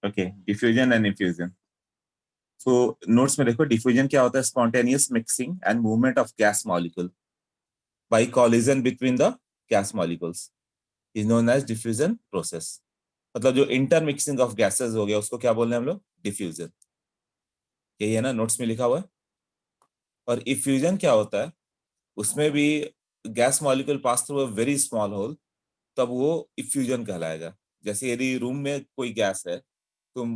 Okay, diffusion and infusion. So notes में देखो, diffusion क्या होता है? Spontaneous mixing and movement of gas molecule by collision between the gas molecules is known as diffusion process. मतलब जो intermixing of gases हो गया उसको क्या बोल रहे हैं हम लोग? डिफ्यूजन। यही है ना, नोट्स में लिखा हुआ है। और इफ्यूजन क्या होता है? उसमें भी gas molecule pass through a very small hole, तब वो इफ्यूजन कहलाएगा। जैसे यदि रूम में कोई गैस है, तुम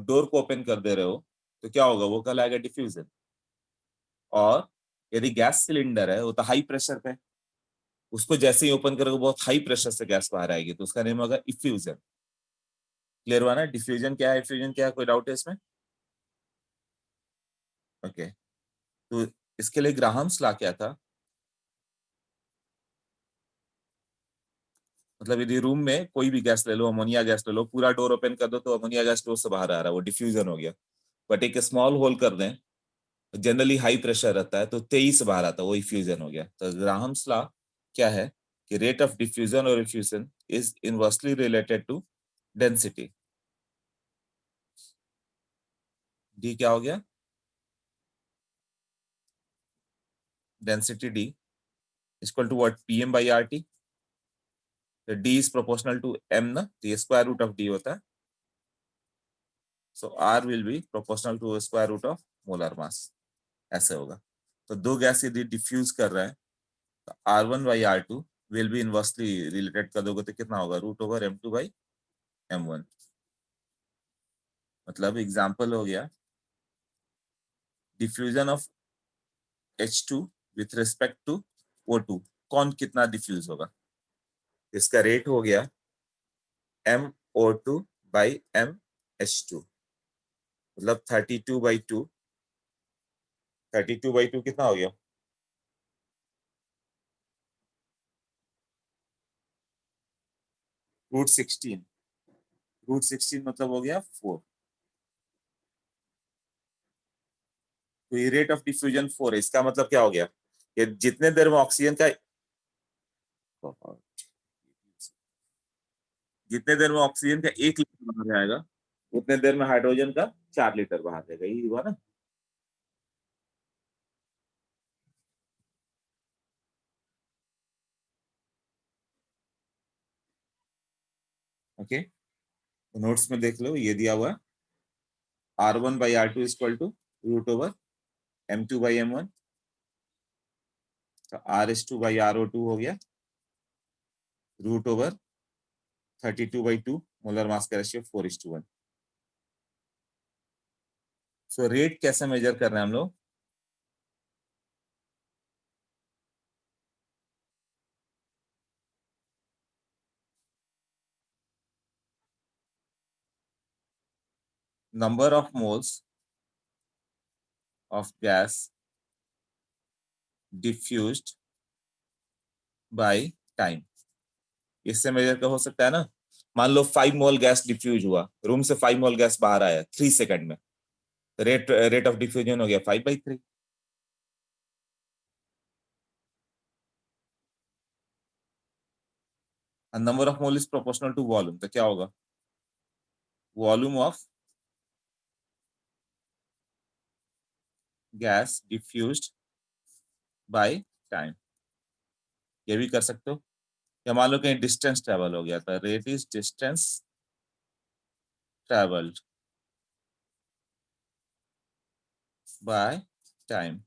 डोर को ओपन कर दे रहे हो, तो क्या होगा? वो कहलाएगा डिफ्यूजन। और यदि गैस सिलेंडर है, वो तो हाई प्रेशर पे, उसको जैसे ही ओपन करोगे बहुत हाई प्रेशर से गैस बाहर आएगी, तो उसका नेम होगा इफ्यूजन। क्लियर हुआ ना? डिफ्यूजन क्या है, इफ्यूजन क्या है? कोई डाउट है इसमें? ओके, तो इसके लिए ग्राहम्स लॉ क्या था? मतलब यदि रूम में कोई भी गैस ले लो, अमोनिया गैस ले लो, पूरा डोर ओपन कर दो तो अमोनिया गैस डोर से बाहर आ रहा है, वो डिफ्यूजन हो गया। बट एक स्मॉल होल कर दें, जनरली हाई प्रेशर रहता है, तो 23 बाहर आता है, वो इफ्यूजन हो गया। तो ग्राहम्स लॉ क्या है कि रेट ऑफ डिफ्यूजन और effusion is inversely related to density. D क्या हो गया? Density d equal to what? PM by R T. तो d is proportional to M ना, तो ये स्क्वायर रूट ऑफ डी होता है। So R will be proportional to square root of molar mass. ऐसे होगा। तो दो गैस यदि डिफ्यूज कर रहे हैं, तो r one by r two will be inversely related कर दोगे तो कितना होगा? Root over m two by m one. मतलब एग्जाम्पल हो गया, diffusion of H two with respect to O two, कौन कितना डिफ्यूज होगा? इसका रेट हो गया m O two by m H two, मतलब 32/2। 32/2 कितना हो गया? √16। √16 मतलब हो गया 4। तो ये रेट ऑफ डिफ्यूजन 4 है। इसका मतलब क्या हो गया? कि जितने देर में ऑक्सीजन का, जितने देर में ऑक्सीजन का 1 लीटर बाहर जाएगा, उतने देर में हाइड्रोजन का 4 लीटर बाहर जाएगा। यही हुआ ना? ओके, तो नोट्स में देख लो, ये दिया हुआ है। R1/R2 equal to root over M2/M1। तो R(2)/RO2 हो गया रूट ओवर 32/2। मोलर मास का रेशियो 4:1। सो रेट कैसे मेजर कर रहे हैं हम लोग? Number of moles of gas diffused by time. इससे मेजर का हो सकता है ना? मान लो 5 मोल गैस डिफ्यूज हुआ, रूम से 5 मोल गैस बाहर आया 3 सेकंड में, रेट रेट ऑफ डिफ्यूजन हो गया 5/3। Number of mole is proportional to volume, तो क्या होगा? Volume of gas diffused by time. ये भी कर सकते हो। या मान लो कहीं डिस्टेंस ट्रेवल हो गया, तो rate is distance travelled by time.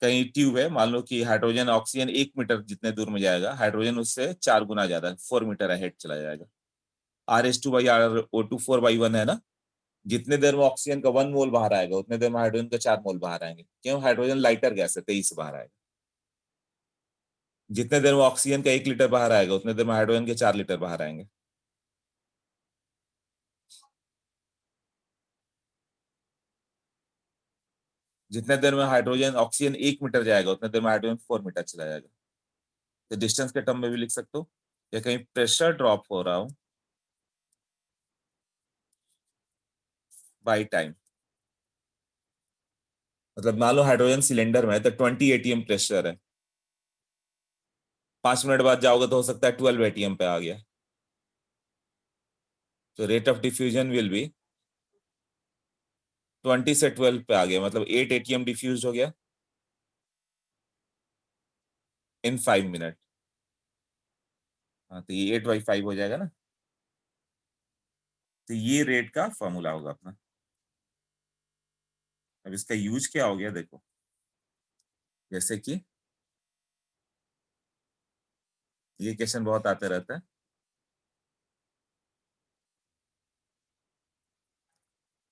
कहीं ट्यूब है, मान लो कि हाइड्रोजन ऑक्सीजन 1 मीटर जितने दूर में जाएगा, हाइड्रोजन उससे 4 गुना ज्यादा 4 मीटर अहेड चला जाएगा। R(2)/R(O2) 4/1 है ना? जितने देर में ऑक्सीजन का 1 मोल बाहर आएगा, उतने देर में हाइड्रोजन का 4 मोल बाहर आएंगे। क्यों? हाइड्रोजन लाइटर गैस है, 23 बाहर आएगा। जितने देर में ऑक्सीजन का 1 लीटर बाहर आएगा, उतने देर में हाइड्रोजन के 4 लीटर बाहर आएंगे। जितने देर में हाइड्रोजन ऑक्सीजन 1 मीटर जाएगा, उतने देर में हाइड्रोजन 4 मीटर चला जाएगा। तो डिस्टेंस के टर्म में भी लिख सकते हो। या कहीं प्रेशर ड्रॉप हो रहा हो बाई टाइम, मतलब मान लो हाइड्रोजन सिलेंडर में है तो 20 ATM प्रेशर है, 5 मिनट बाद जाओगे तो हो सकता है 12 ATM पे आ गया। तो rate of diffusion will be 20 से 12 पे आ गया, मतलब 8 ATM डिफ्यूज हो गया इन 5 मिनट। हाँ, तो ये 8/5 हो जाएगा ना। तो ये रेट का फॉर्मूला होगा अपना। अब इसका यूज क्या हो गया देखो, जैसे कि ये क्वेश्चन बहुत आते रहता है।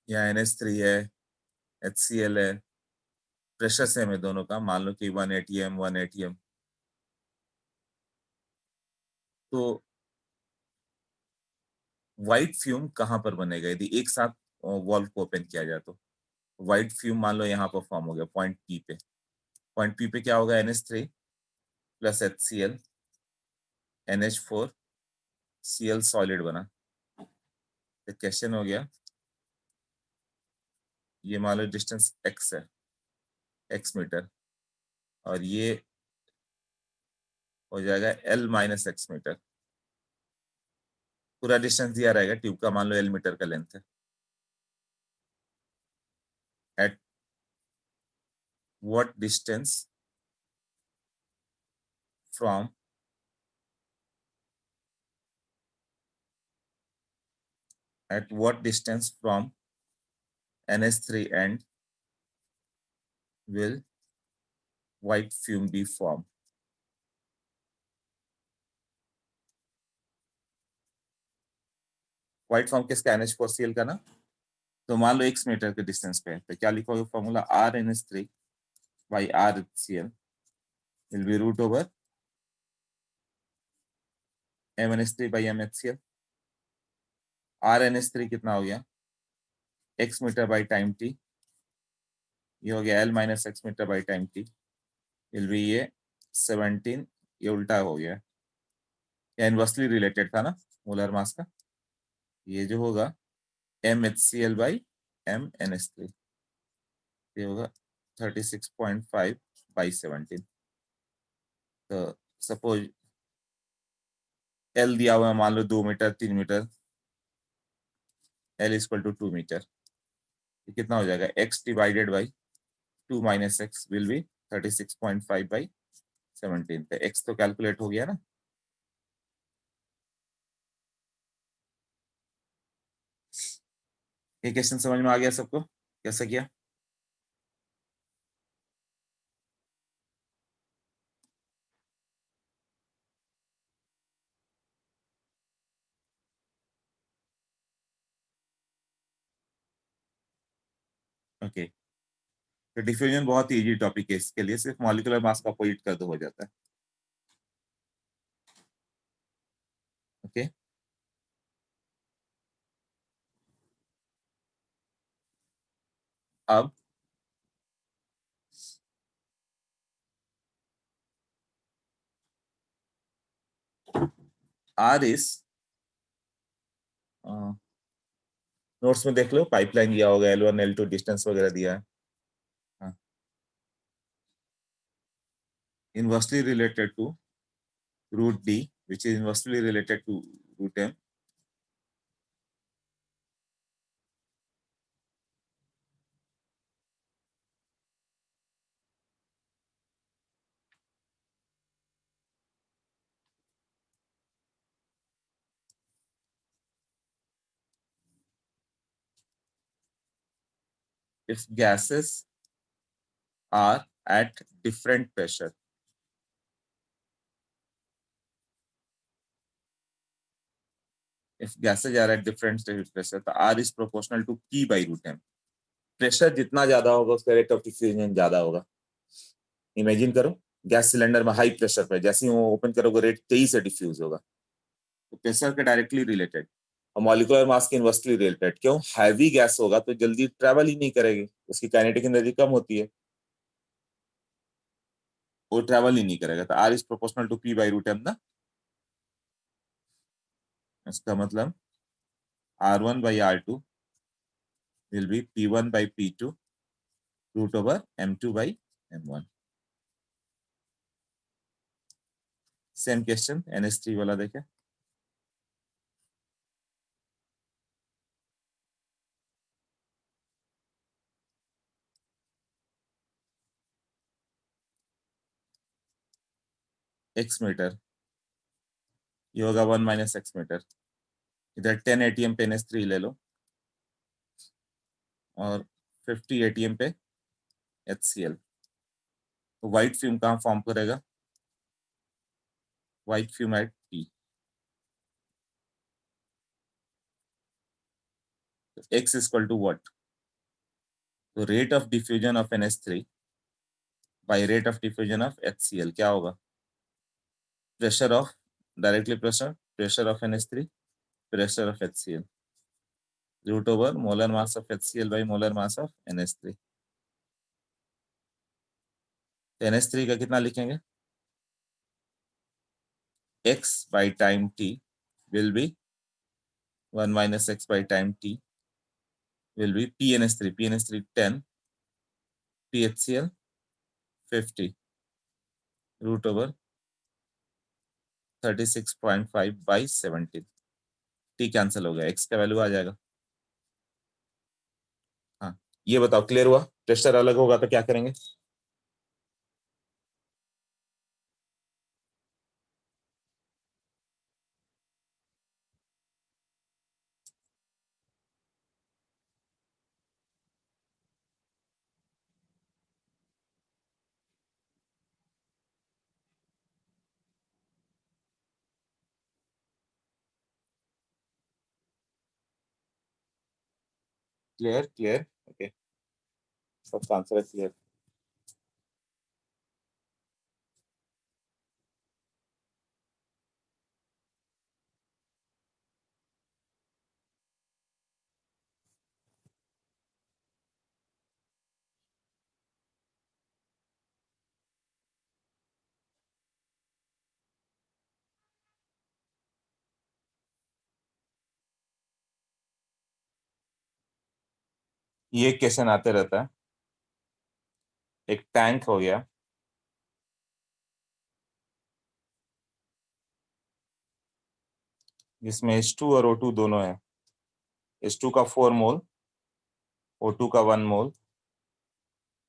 यहाँ NH3 है, HCl है, प्रेशर सेम है दोनों का, मान लो कि 1 ATM 1 ATM। तो व्हाइट फ्यूम कहाँ पर बनेगा यदि एक साथ वॉल्व को ओपन किया जाए? तो व्हाइट फ्यूम मान लो यहाँ पर फॉर्म हो गया पॉइंट पी पे। पॉइंट पी पे क्या होगा? NH3 plus HCl, NH4, Cl solid बना। तो क्वेश्चन हो गया, ये मान लो डिस्टेंस x है, x मीटर, और ये हो जाएगा L माइनस x मीटर। पूरा डिस्टेंस दिया रहेगा ट्यूब का, मान लो L मीटर का लेंथ है। At what distance from at what distance from NH3 end will white fume be formed? White form किसका? NH4Cl का ना। तो मान लो x मीटर के डिस्टेंस पे है, तो क्या लिखोगे formula? RNH3 by RCl will be root over MNH3 by MHCl। RNH3 कितना हो गया? x metre by time t, ये हो गया L minus x metre by time t, will be ये 17, ये उल्टा हो गया, या इनवर्सली रिलेटेड था ना मोलर मास का। ये जो होगा MHCl बाई MNH3, ये होगा 36.5 बाई 17। तो सपोज L दिया हुआ है, मान लो 2 metre 3 metre, L equal to 2 metre, ये कितना हो जाएगा? x divided by 2 minus x will be 36.5 by 17। तो x तो कैलकुलेट हो गया ना। ये क्वेश्चन समझ में आ गया सबको कैसे किया? ओके, तो डिफ्यूजन बहुत ही इजी टॉपिक है, इसके लिए सिर्फ मॉलिक्यूलर मास का अपोजिट कर दो हो जाता है। ओके, अब आर इस नोट्स में देख लो, पाइपलाइन दिया होगा, L1 L2 डिस्टेंस वगैरह दिया है। हाँ, inversely related to root D, which is inversely related to root M. If gases are at different pressure, if gases are at different pressure, तो R is proportional to P by root M। Pressure जितना ज्यादा होगा उसका rate of diffusion ज्यादा होगा। Imagine करो, gas cylinder में high pressure पे जैसे ही वो ओपन करोगे रेट 23 से डिफ्यूज होगा। तो प्रेशर के डायरेक्टली रिलेटेड, और मॉलिक्यूलर मास के इनवर्सली रिलेटेड। क्यों? हैवी गैस होगा तो जल्दी ट्रेवल ही नहीं करेगी, उसकी काइनेटिक एनर्जी कम होती है, वो ट्रेवल ही नहीं करेगा। तो R is proportional to P by root M ना। इसका मतलब R1/R2 will be P1/P2 root over M2/M1। Same question NH3 वाला देखे। x मीटर, ये होगा 1 माइनस x मीटर। इधर 10 ATM पे NH3 ले लो और 50 ATM पे HCl। तो व्हाइट फ्यूम कहाँ फॉर्म करेगा? White fume at T। तो x इक्वल टू व्हाट? तो rate of diffusion of NH3 by rate of diffusion of HCl क्या होगा? Pressure of, directly pressure of NH3, pressure of HCl, root over molar mass of HCl by molar mass of NH3। तो NH3 का कितना लिखेंगे? x by time t will be 1 minus x by time t will be PNH3, PNH3 10, PHCl 50, root over 36.5 by 17। t cancel हो गया, x का value आ जाएगा। हाँ, ये बताओ क्लियर हुआ? प्रेशर अलग होगा तो क्या करेंगे? क्लियर क्लियर, ओके, सबका आंसर है क्लियर। ये क्वेश्चन आते रहता है। एक टैंक हो गया जिसमें H2 और O2 दोनों है। H2 का 4 मोल, O2 का 1 मोल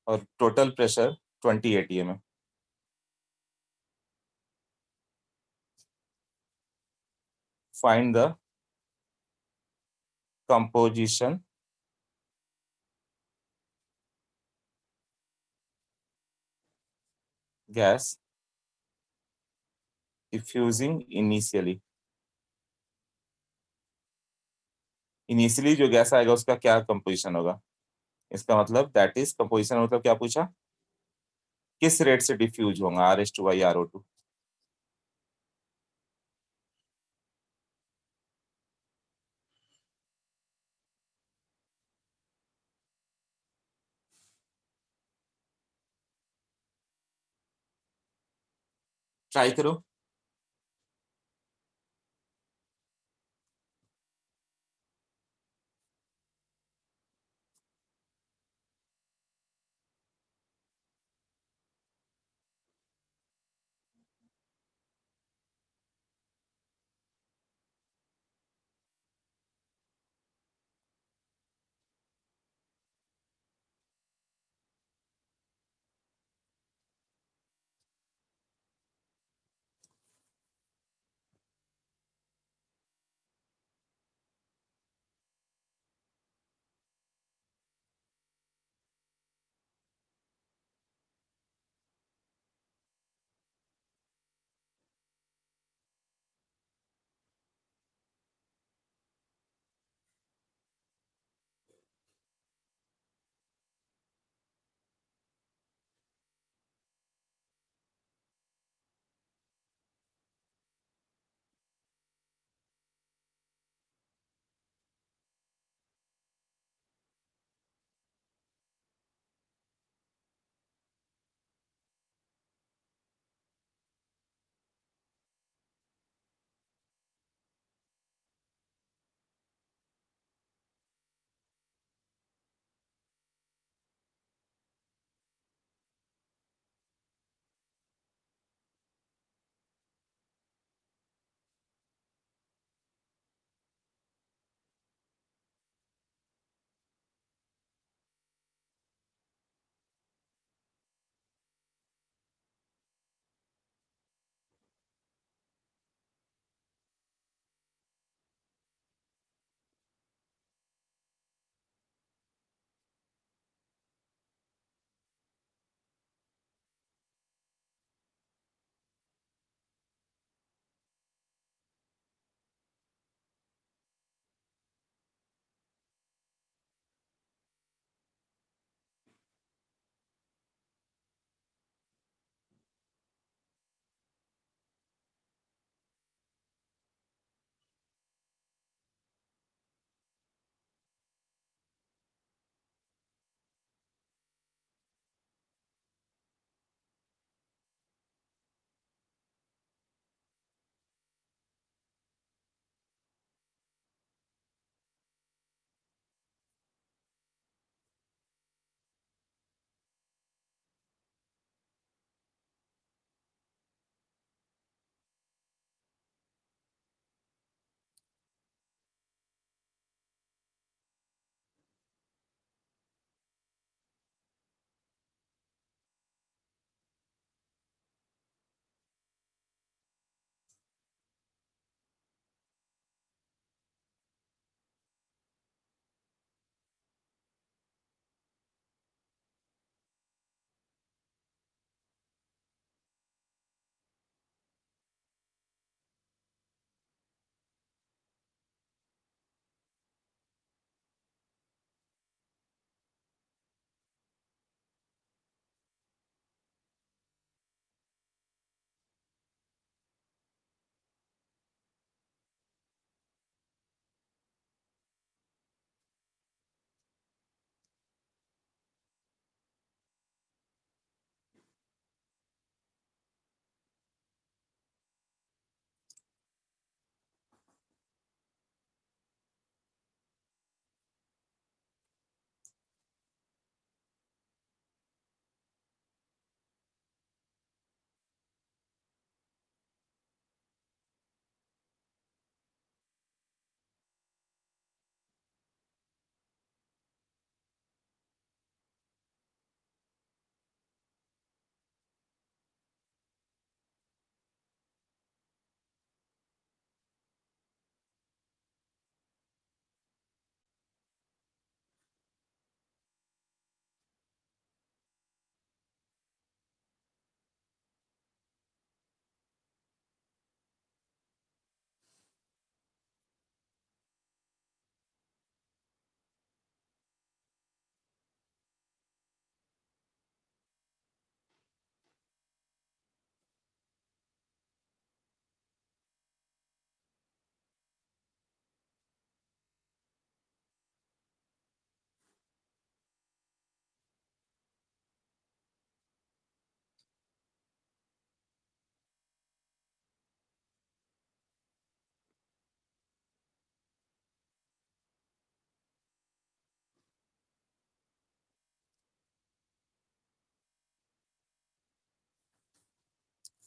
और टोटल प्रेशर 20 ATM है। Find the composition gas diffusing initially. Initially जो गैस आएगा उसका क्या कंपोजिशन होगा? इसका मतलब दैट इज कंपोजिशन, मतलब क्या पूछा? किस रेट से डिफ्यूज होगा RH2 बाई RO2। ट्राई करो।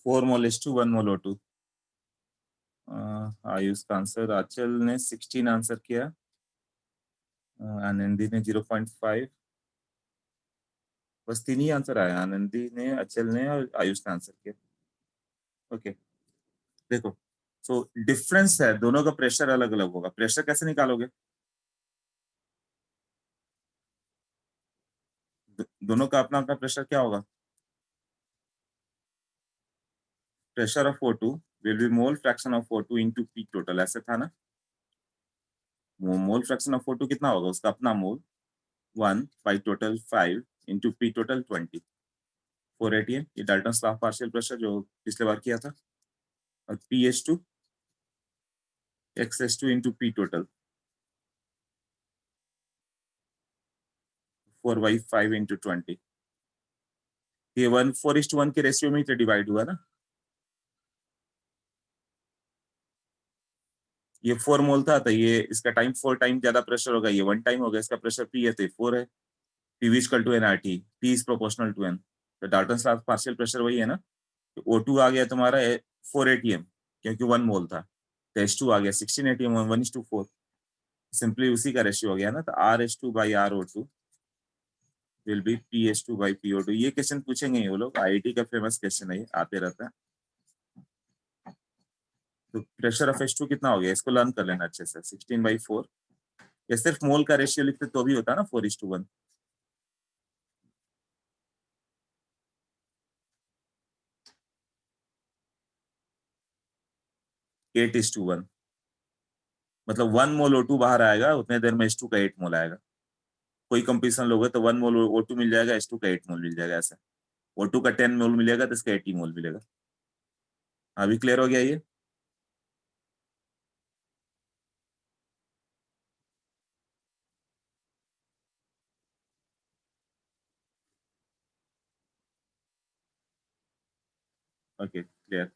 4 मोल H2 1 मोल O2। आयुष का आंसर, आंचल ने 16 आंसर किया, आनंदी ने 0.5। बस 3 ही आंसर आया, आनंदी ने, अचल ने और आयुष ने आंसर किया। ओके देखो, सो डिफरेंस है, दोनों का प्रेशर अलग अलग होगा। प्रेशर कैसे निकालोगे? दोनों का अपना अपना प्रेशर क्या होगा? Pressure of O2 will be mole fraction of O2 into P total, ऐसे था ना? मोल फ्रैक्शन ऑफ O2 कितना होगा? उसका अपना मोल 1 by total 5 into P total 20, 480 है। ये Dalton law of partial pressure जो पिछले बार किया था। और PH2 XH2 into P total 4/5 into 20। ये 1:4 के रेशियो में ही डिवाइड हुआ ना। ये 4 मोल था तो ये इसका टाइम 4 टाइम ज्यादा प्रेशर होगा, ये 1 टाइम होगा। इसका प्रेशर P है तो 4 है। PV equal to nRT, T is proportional to N। तो Dalton law of partial pressure वही है ना। तो O2 आ गया तुम्हारा 4 atm, क्योंकि 1 मोल था। तो H2 आ गया 16 atm, 1:4। सिंपली उसी का रेशियो हो गया ना। तो RH2 by RO2 will be PH2 by PO2। ये क्वेश्चन पूछेंगे वो लोग, IIT का फेमस क्वेश्चन है, ये आते रहता है। तो प्रेशर ऑफ H2 कितना हो गया, इसको लर्न कर लेना अच्छे से। 16/4। ये सिर्फ मोल का रेशियो लिखते तो भी होता ना 4:1। 8:1, मतलब 1 मोल O2 बाहर आएगा, उतने देर में H2 का 8 मोल आएगा। कोई कंपटीशन लोगे तो 1 मोल O2 मिल जाएगा, H2 का 8 मोल मिल जाएगा। ऐसा O2 का 10 मोल मिलेगा तो इसका 80 मोल मिलेगा। अभी क्लियर हो गया ये? Okay clear.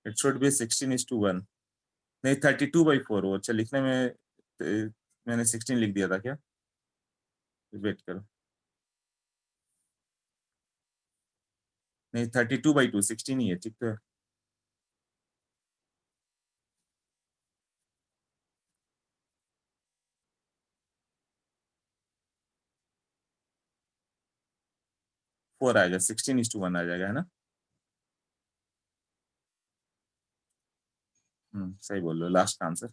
It should be 16:1। नहीं 32/4 हो। अच्छा लिखने में मैंने 16 लिख दिया था क्या? वेट करो। नहीं 32/2, 16 ही है, ठीक तो है। 4 आएगा, 16:1 आ जाएगा, है ना? सही बोल रहे हो, लास्ट आंसर।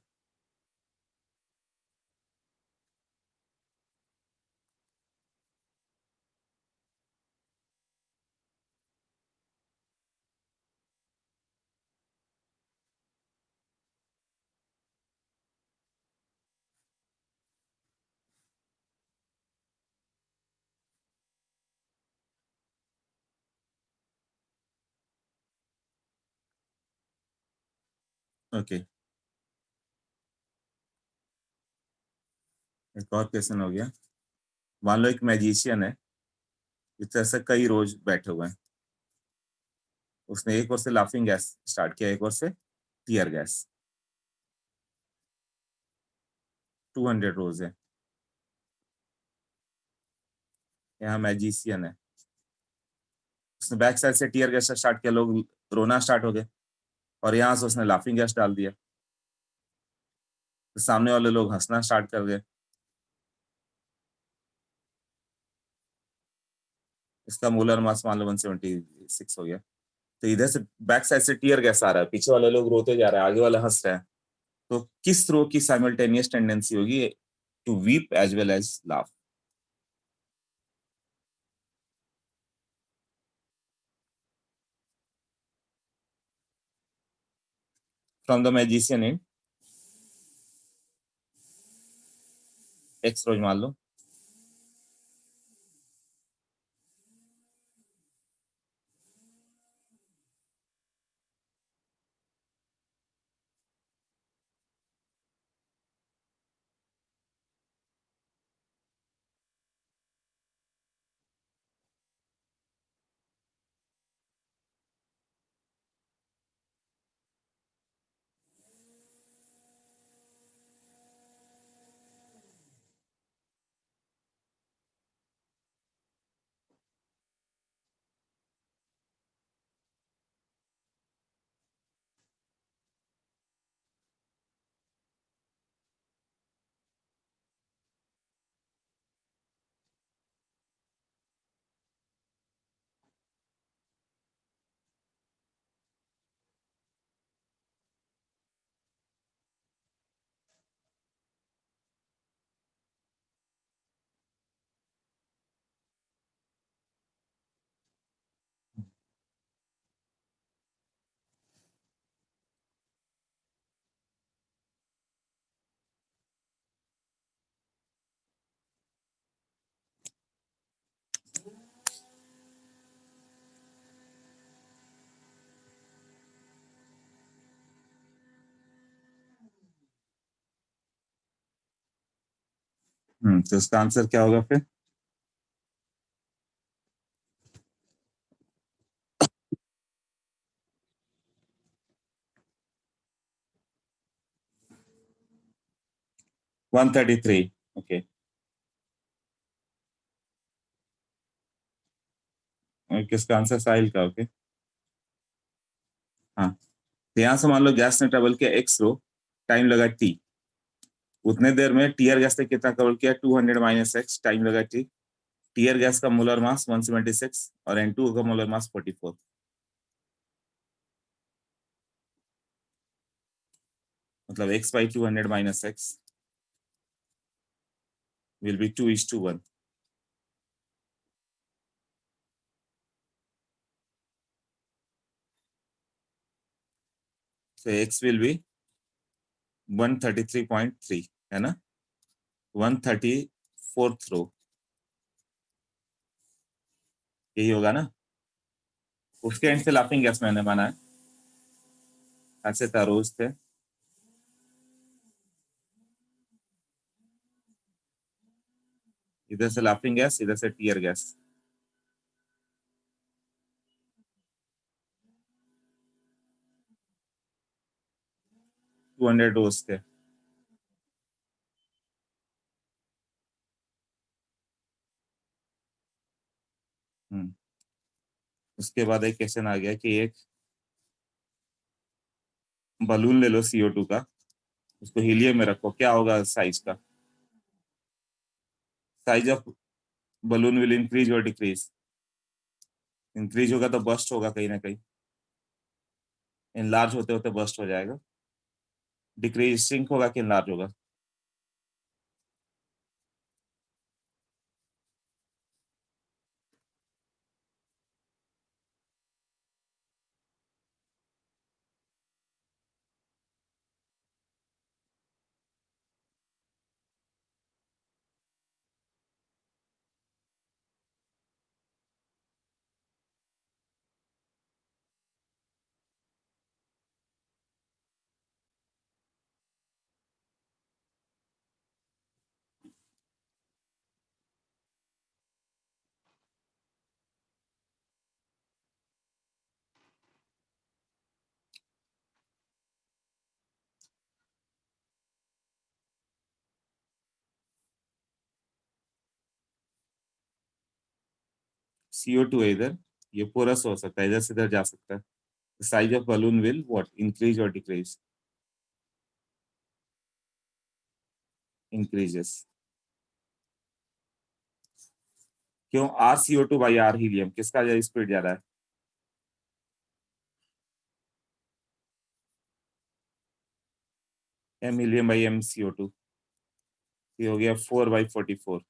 ओके एक और क्वेश्चन हो गया। मान लो एक मैजिशियन है, इस तरह से कई रोज बैठे हुए हैं। उसने एक ओर से लाफिंग गैस स्टार्ट किया, एक ओर से टीयर गैस। 200 रोज है। यहाँ मैजिशियन है, उसने बैक साइड से टीयर गैस स्टार्ट किया, लोग रोना स्टार्ट हो गए। और यहाँ से उसने लाफिंग गैस डाल दिया, तो सामने वाले लोग हंसना स्टार्ट कर गए। इसका मोलर मास मान लो 176 हो गया। तो इधर से बैक साइड से टीयर गैस आ रहा है, पीछे वाले लोग रोते जा रहे हैं, आगे वाले हंस रहे हैं। तो किस रो की साइमल्टेनियस टेंडेंसी होगी to weep as well as laugh? From the magician in x rows मान लो। तो इसका आंसर क्या होगा फिर? वन 133। ओके। किसका आंसर? साहिल का। ओके। हाँ, तो यहाँ से मान लो गैस ने ट्रेवल किया एक्स रो, टाइम लगा टी। उतने देर में टीयर गैस ने कितना ट्रेवल किया? 200 - x, टाइम लगा टी। टीयर गैस का मोलर मास 176 और N2 का मोलर मास 44। मतलब x/200 - x will be 2:1। So x will be 133.3, है ना? 134th रो, यही होगा ना? उसके एंड से लाफिंग गैस मैंने माना है, ऐसे तारोज थे। इधर से लाफिंग गैस, इधर से टीयर गैस। 200 रोज थे। हम्म। उसके बाद एक क्वेश्चन आ गया कि एक बलून ले लो CO2 का, उसको हीलियम में रखो, क्या होगा साइज का? Size of balloon will increase और डिक्रीज? इंक्रीज होगा तो बस्ट होगा कहीं ना कहीं, इनलार्ज होते होते बस्ट हो जाएगा। डिक्रीज श्रिंक होगा कि इनलार्ज होगा? CO2 है इधर, ये पोरस हो सकता है, इधर से इधर जा सकता है। Size of balloon will what increase और डिक्रीज? इंक्रीजेस। क्यों? R CO2/R हीलियम, किसका स्पीड ज्यादा है? M helium by M CO2। ये हो गया 4/44।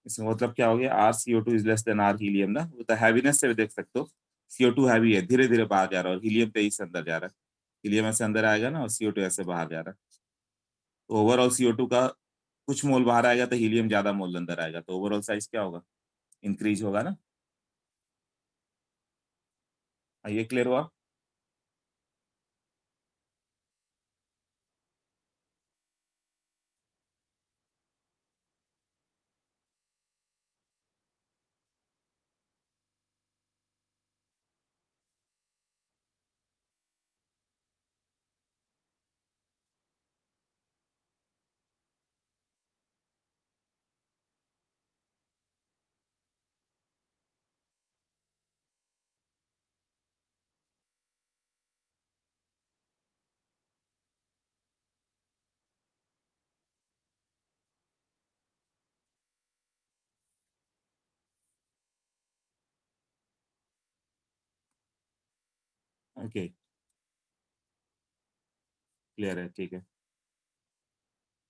इसमें मतलब क्या हो गया? R CO2 is less than R helium ना, वो तो हैवीनेस से भी देख सकते हो। CO2 हैवी है, धीरे धीरे बाहर जा रहा है, और हीलियम तेजी से अंदर जा रहा है। हीलियम ऐसे अंदर आएगा ना, और CO2 ऐसे बाहर जा रहा है। तो ओवरऑल CO2 का कुछ मोल बाहर आएगा तो हीलियम ज्यादा मोल अंदर आएगा, तो ओवरऑल साइज क्या होगा? इंक्रीज होगा ना। ये क्लियर हुआ? ओके, क्लियर है, ठीक है।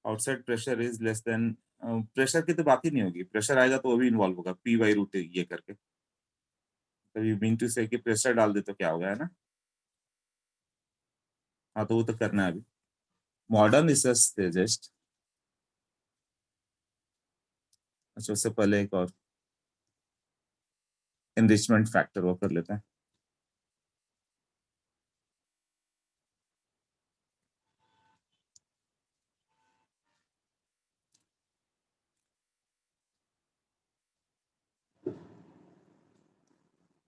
Outside pressure is less than, pressure की तो बात ही नहीं होगी, प्रेशर आएगा तो वो भी इन्वॉल्व होगा, P/√, ये करके। तो यू मीन टू से कि प्रेशर डाल दे तो क्या होगा, है ना? हाँ, तो वो तो करना है अभी। Modern research suggest. अच्छा, उससे पहले एक और एनरिचमेंट फैक्टर वो कर लेते हैं।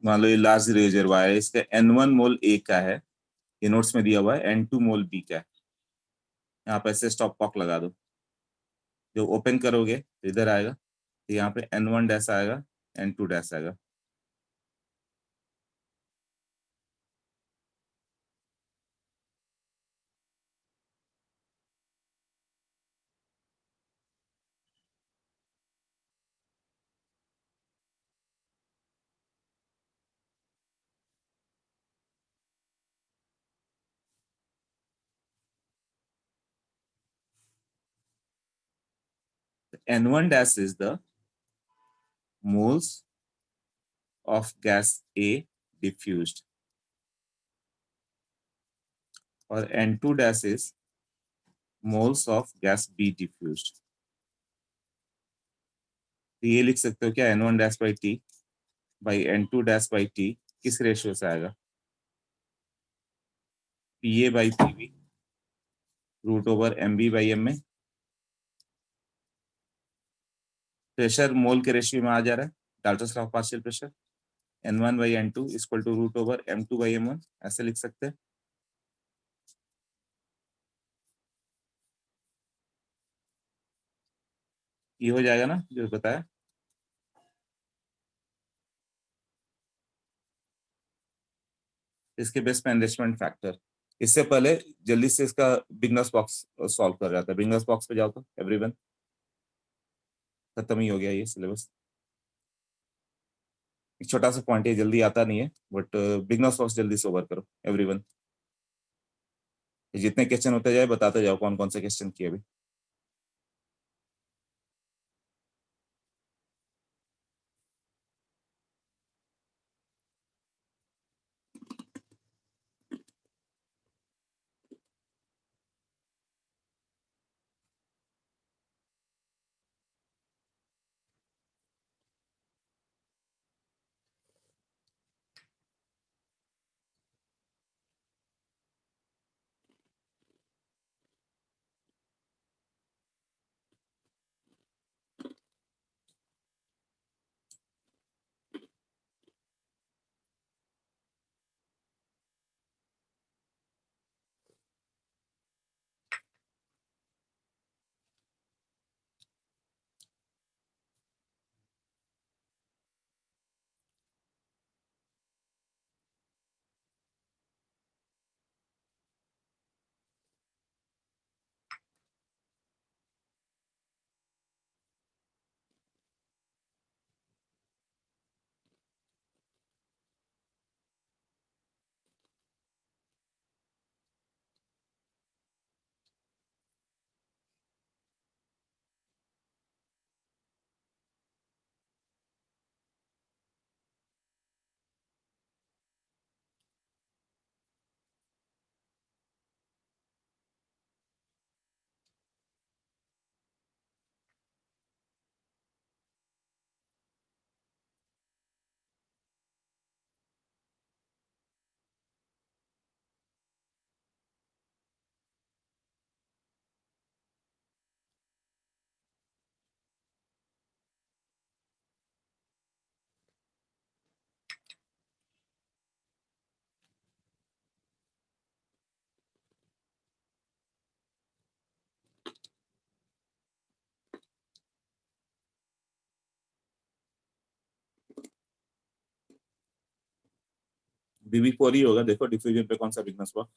मान लो ये लार्ज रिजर्वायर है, इसका N1 मोल ए का है, ये नोट्स में दिया हुआ है, N2 मोल बी का है। यहाँ पे ऐसे स्टॉप कॉक लगा दो, जो ओपन करोगे तो इधर आएगा, तो यहाँ पे N1 डैश आएगा, N2 डैश आएगा। N1 dash is the moles of gas A diffused, और N2 dash is moles of gas B diffused। तो ये लिख सकते हो क्या, N1 dash by T by N2 dash by T किस रेशियो से आएगा, P A by P B root over M B by M में। प्रेशर मोल के रेशियो में आ जा रहा है, Dalton's law of partial pressure, N1 by N2 equal to root over M2 by M1, ऐसे लिख सकते हैं। ये हो जाएगा ना जो बताया। इसके बेस पे एनरिचमेंट फैक्टर। इससे पहले जल्दी से इसका बिगनर्स बॉक्स सॉल्व कर रहा था, बिगनर्स बॉक्स पे जाओ तो एवरीवन, खत्म ही हो गया ये सिलेबस। एक छोटा सा पॉइंट है, जल्दी आता नहीं है, बट बिगनर्स बॉक्स जल्दी से ओवर करो एवरीवन। जितने क्वेश्चन होते जाए बताते जाओ कौन कौन से क्वेश्चन किए अभी। BB4 ही होगा, देखो डिफ्यूजन पे कौन सा बिगनर्स बॉक्स।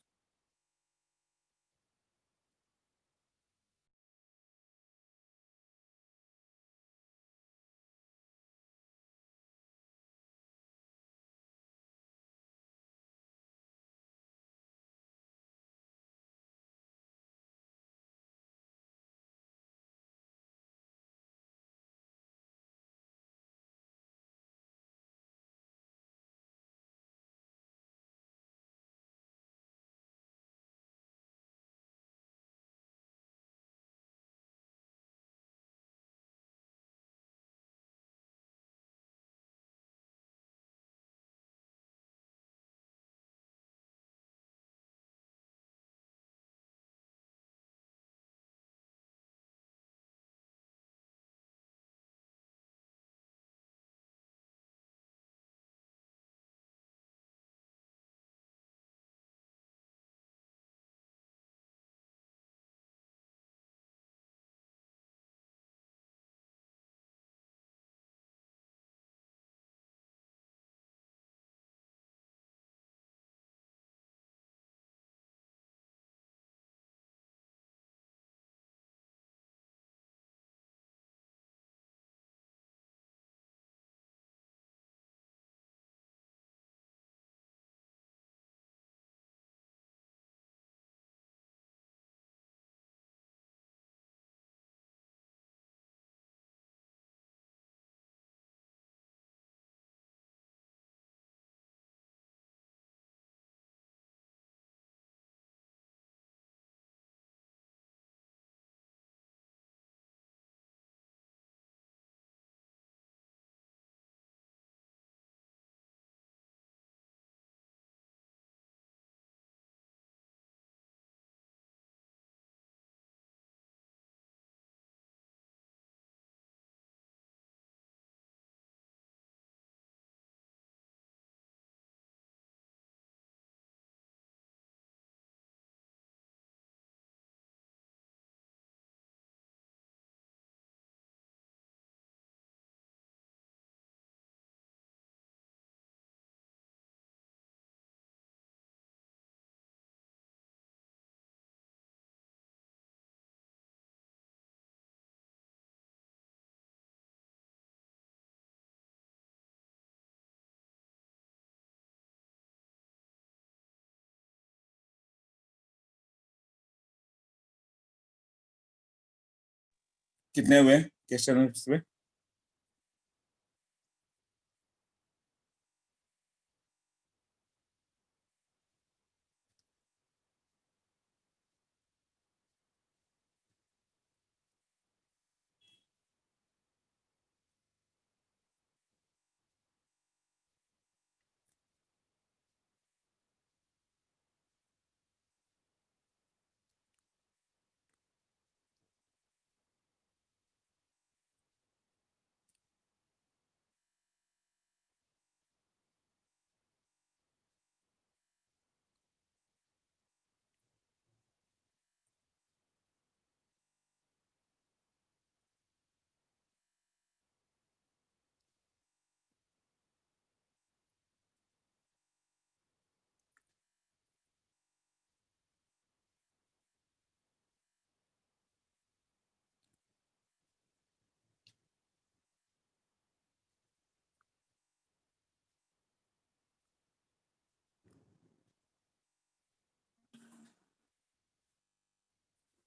कितने हुए क्वेश्चन में?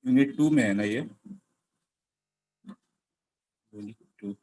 यूनिट 2 में है ना ये? यूनिट 2।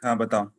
हाँ बताओ।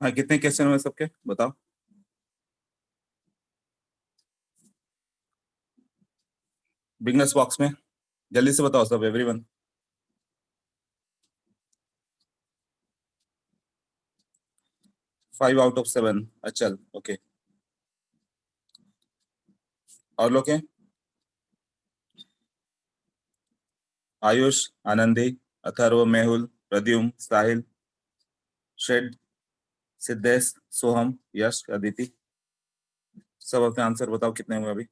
हाँ कितने क्वेश्चन हुए सबके बताओ। बिगनर्स बॉक्स में जल्दी से बताओ सब, एवरीवन। 5 out of 7। अच्छा ओके। और लोग हैं? आयुष, आनंदी, अथर्व, मेहुल, प्रद्युम, साहिल, श्रेड, सिद्धेश, सोहम, यश, अदिति। सब अपने आंसर बताओ कितने हुए अभी।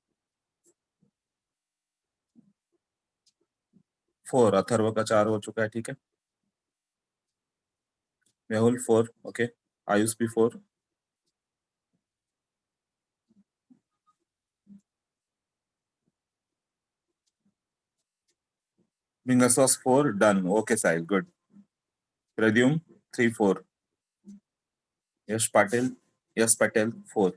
4। अथर्व का 4 हो चुका है, ठीक है। मेहुल 4, ओके। आयुष भी 4। फिंगर सॉस 4 डन, ओके साहिल गुड। प्रद्युम 3 4। यश पाटिल, यश पटेल 4।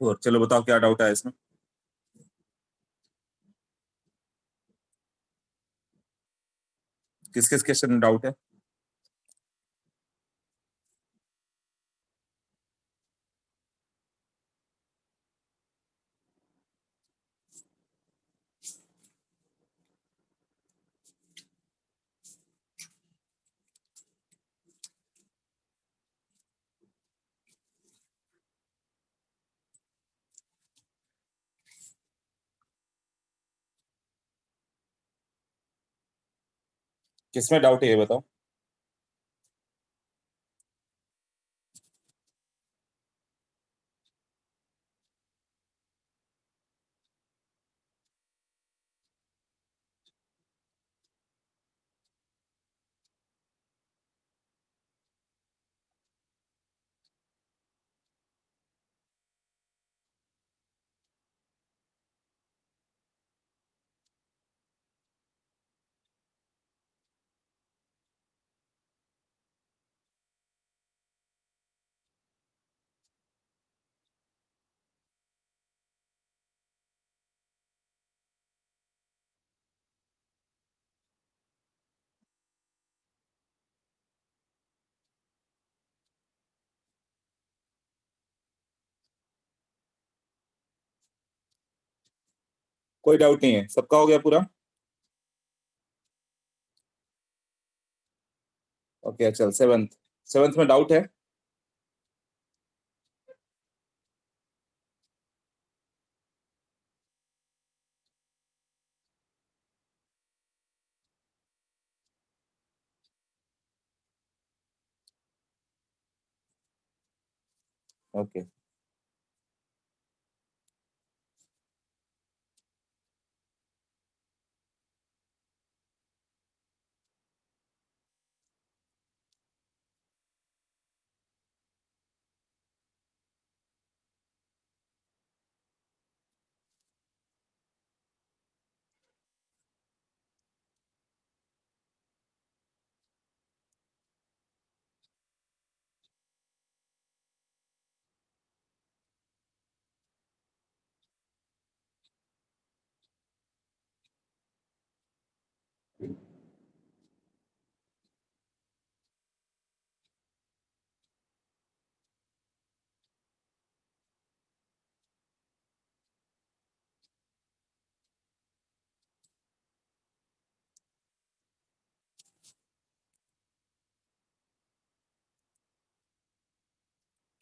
फोर। चलो बताओ क्या डाउट है इसमें। किस किस क्वेश्चन में डाउट है? किसमें डाउट है ये बताओ। कोई डाउट नहीं है, सबका हो गया पूरा? ओके चल सेवंथ। सेवंथ में डाउट है? ओके।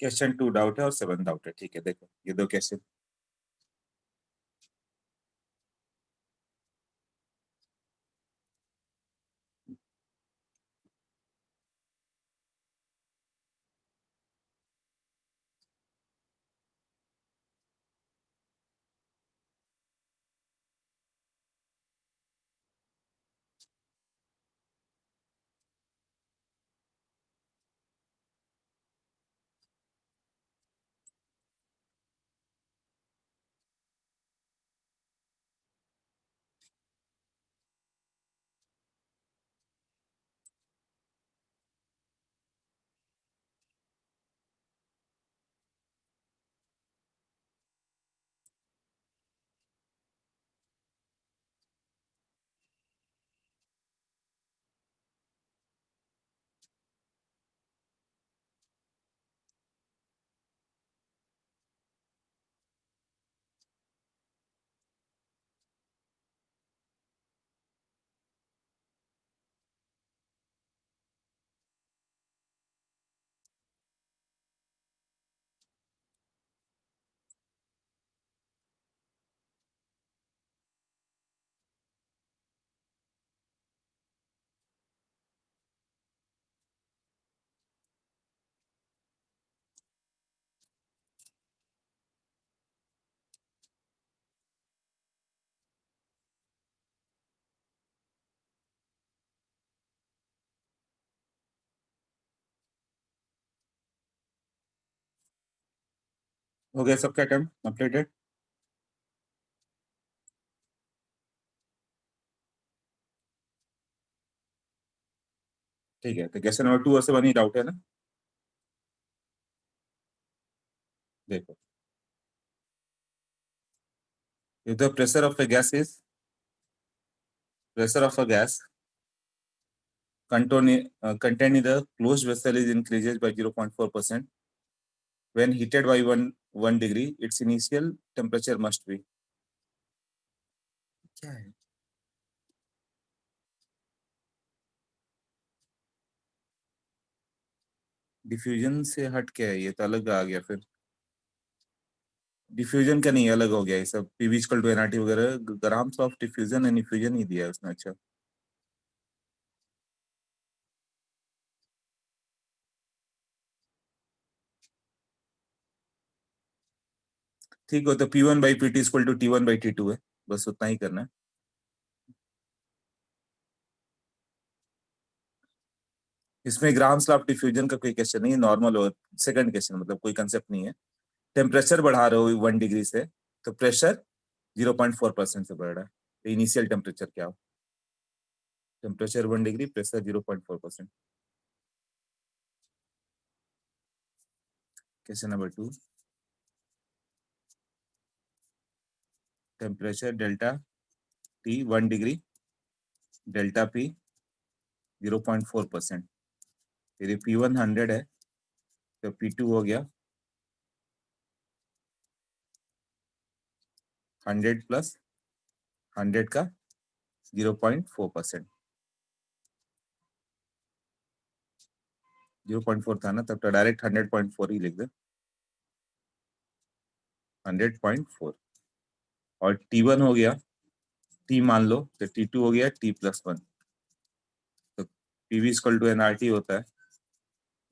क्वेश्चन टू डाउट है और सेवन डाउट है, ठीक है। देखो ये दो क्वेश्चन। हो गया सबका अटेम्प्ट कंप्लीटेड? ठीक है, तो क्वेश्चन नंबर टू और सेवन ही डाउट है ना? देखो if the pressure of a gas contained in the closed vessel is increases by 0.4%, when heated by 1 degree, its initial temperature must be. क्या है? डिफ्यूजन से हट के है, ये तो अलग आ गया फिर। डिफ्यूजन का नहीं, अलग हो गया ये सब। पीवी इक्वल टू एनआरटी वगैरह, Graham's of diffusion and effusion ही दिया है उसने। अच्छा ठीक हो, तो P1 by P T equal to T1 by T2 है, बस उतना ही करना है। इसमें ग्राम्स ऑफ डिफ्यूजन का कोई क्वेश्चन नहीं है, नॉर्मल और सेकंड क्वेश्चन, मतलब कोई कंसेप्ट नहीं है। टेम्परेचर बढ़ा रहे हो 1 डिग्री से, तो प्रेशर 0.4% से बढ़ रहा है, तो इनिशियल टेम्परेचर क्या हो? Temperature 1 degree, pressure 0.4%। Question number 2, temperature delta T 1 degree, delta P 0.4%। यदि P1 100 है तो P2 हो गया 100 प्लस 100 का 0.4%। 0.4 था ना, तब तो डायरेक्ट 100.4 ही लिख दे, 100.4। और T1 हो गया T मान लो, तो T2 हो गया T+1। तो PV इक्वल टू nRT होता है,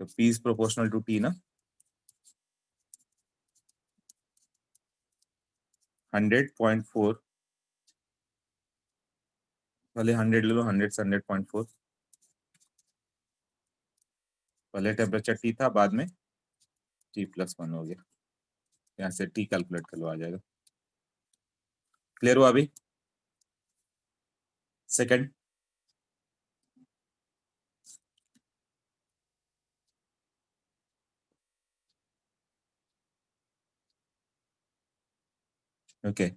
तो P is proportional to T ना। 100.4, पहले 100 ले लो, 100 से 100.4, पहले टेम्परेचर T था, बाद में T+1 हो गया। यहाँ से T कैलकुलेट कर लो, आ जाएगा। क्लियर हुआ अभी? Second, okay.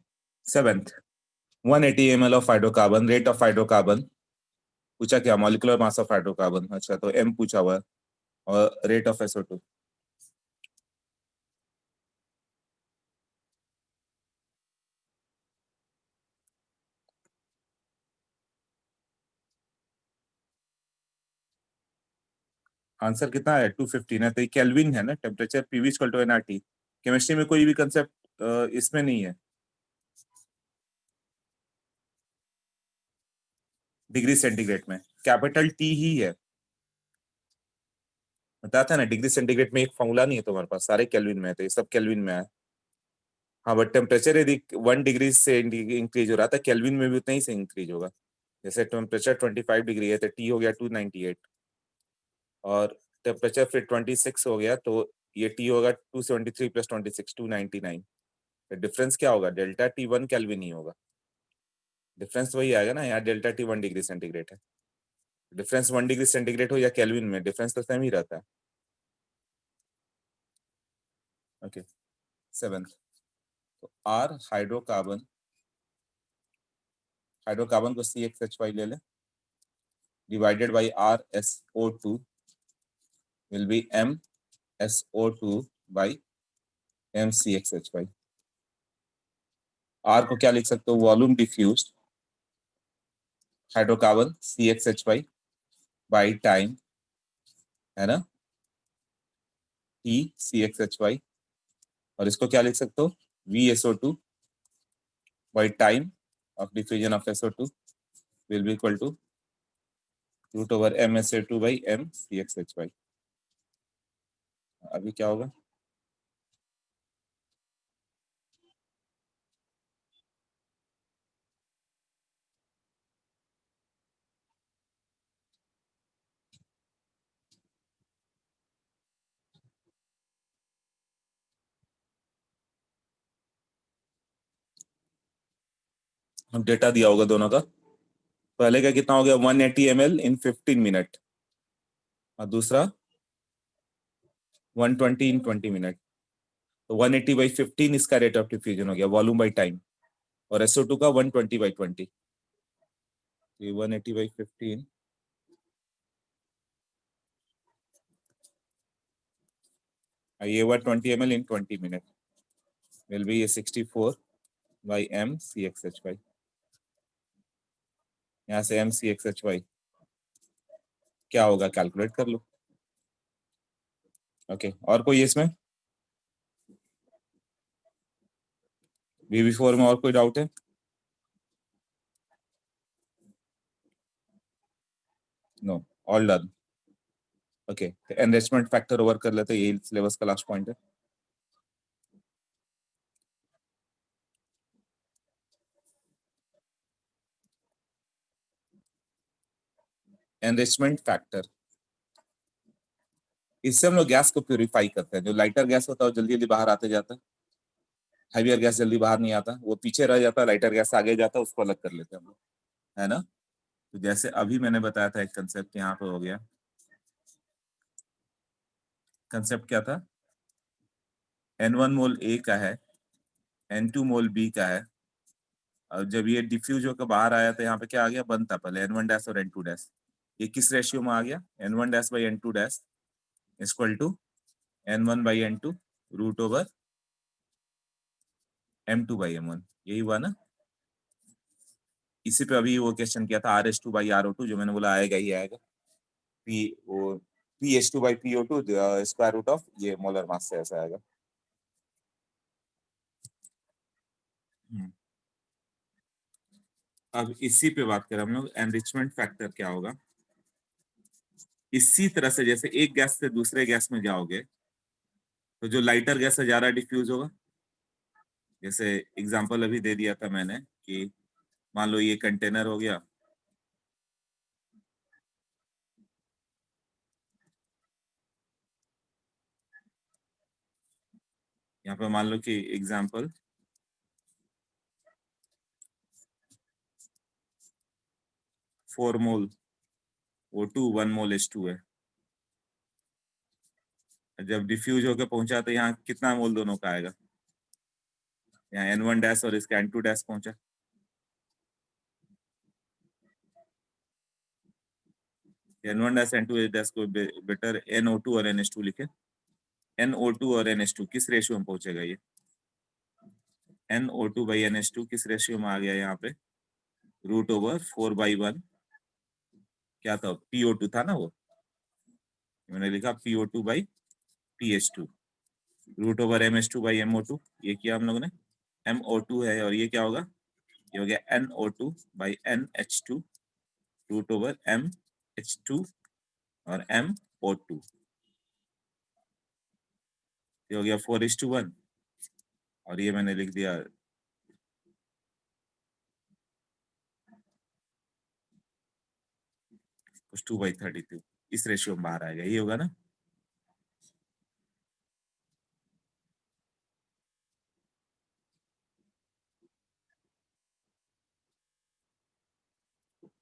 Seventh, 180 ml of hydrocarbon, rate of hydrocarbon पूछा, क्या मॉलिक्यूलर मास ऑफ हाइड्रोकार्बन, अच्छा तो m पूछा हुआ है, और रेट ऑफ SO2। आंसर कितना है? 215 है, तो ये केल्विन है ना। Temperature PV equal to nRT। Chemistry में कोई भी कंसेप्ट इसमें नहीं है, डिग्री सेंटीग्रेड में कैपिटल T ही है। बताया था ना, डिग्री सेंटीग्रेड में एक फॉर्मूला नहीं है तुम्हारे पास, सारे केल्विन में है, तो ये सब केल्विन में है। हाँ, बट टेम्परेचर यदि 1 डिग्री से इंक्रीज हो रहा था, केल्विन में भी उतना ही से इंक्रीज होगा। जैसे टेम्परेचर 25 डिग्री है, तो T हो गया 298, और टेम्परेचर फिर 26 हो गया, तो ये T होगा 273 प्लस 26 299। तो डिफरेंस क्या होगा? डेल्टा T 1 केल्विन ही होगा। डिफरेंस वही आएगा ना, यहाँ डेल्टा T 1 डिग्री सेंटीग्रेड है। डिफरेंस 1 डिग्री सेंटीग्रेड हो या केल्विन में, डिफरेंस तो सेम ही रहता है। ओके, सेवेंथ, तो आर हाइड्रोकार्बन, हाइड्रोकार्बन को CXH5 ले ले, divided by RSO2 will be MSO2 by MCXH5। R को क्या लिख सकते हो? Volume diffused hydrocarbon CXH5 by time, है ना, TCXH5। और इसको क्या लिख सकते हो? VSO2 by time of diffusion of SO2 will be equal to root over MSO2 by MCXH5। अभी क्या होगा? डेटा दिया होगा दोनों का। पहले का कितना हो गया? 180 ml इन 15 मिनट, और दूसरा 120 इन 20 मिनट। तो 180 बाई 15 इसका रेट ऑफ डिफ्यूजन हो गया, वॉल्यूम बाई टाइम। और SO2 का 120/20, ये 180/15, ये हुआ 20 ml in 20 minutes, will be ये 64/mCxHy, यहाँ से mCxHy क्या होगा कैलकुलेट कर लो। ओके, और कोई इसमें VV4 में और कोई डाउट है? No, all done. Okay, enrichment factor over कर लेते हैं, यही सिलेबस का लास्ट पॉइंट है। एनरिचमेंट फैक्टर, इससे हम लोग गैस को प्यूरिफाई करते हैं। जो लाइटर गैस होता है वो जल्दी जल्दी बाहर आते जाता है, हैवियर गैस जल्दी बाहर नहीं आता, वो पीछे रह जाता है, लाइटर गैस आगे जाता है, उसको अलग कर लेते हैं हम लोग, है ना। तो जैसे अभी मैंने बताया था एक कंसेप्ट यहाँ पे हो गया। कंसेप्ट क्या था? N1 मोल A का है, N2 मोल B का है, और जब ये डिफ्यूज होकर बाहर आया तो यहाँ पे क्या आ गया, बनता पहले N1 डैश और N2 डैश। ये किस रेशियो में आ गया? N1 dash by N2 dash equal to N1 by N2 root over M2 by M1, यही हुआ ना। इसी पे अभी वो क्वेश्चन किया था RS2 बाई RO2, जो मैंने बोला आएगा ही आएगा। PH2 by PO2 square root of ये मोलर मास से ऐसा आएगा। अब इसी पे बात करें हम लोग, एनरिचमेंट फैक्टर क्या होगा। इसी तरह से जैसे एक गैस से दूसरे गैस में जाओगे तो जो लाइटर गैस है ज्यादा डिफ्यूज होगा। जैसे एग्जांपल अभी दे दिया था मैंने कि मान लो ये कंटेनर हो गया, यहाँ पे मान लो कि एग्जांपल 4 मोल O2 1 मोल H2 है। जब डिफ्यूज होकर पहुंचा तो यहाँ कितना मोल दोनों का आएगा? यहाँ N1 डैश और इसका N2 डैश पहुंचा, N1 डैश N2 डैश को बेटर NO2 और NH2 लिखे। NO2 और NH2 किस रेशियो में पहुंचेगा? ये NO2 बाई NH2 किस रेशियो में आ गया यहाँ पे? रूट ओवर 4/1, क्या था? PO2 था ना वो, मैंने लिखा PO2 by PH2 root over MH2 by MO2, ये किया हम लोगों ने। MO2 है और ये क्या होगा? ये हो गया NO2 by NH2 root over MH2 और MO2, ये हो गया 4:1, और ये मैंने लिख दिया कुछ 2/32, इस रेशियो में बाहर आएगा, ये होगा ना।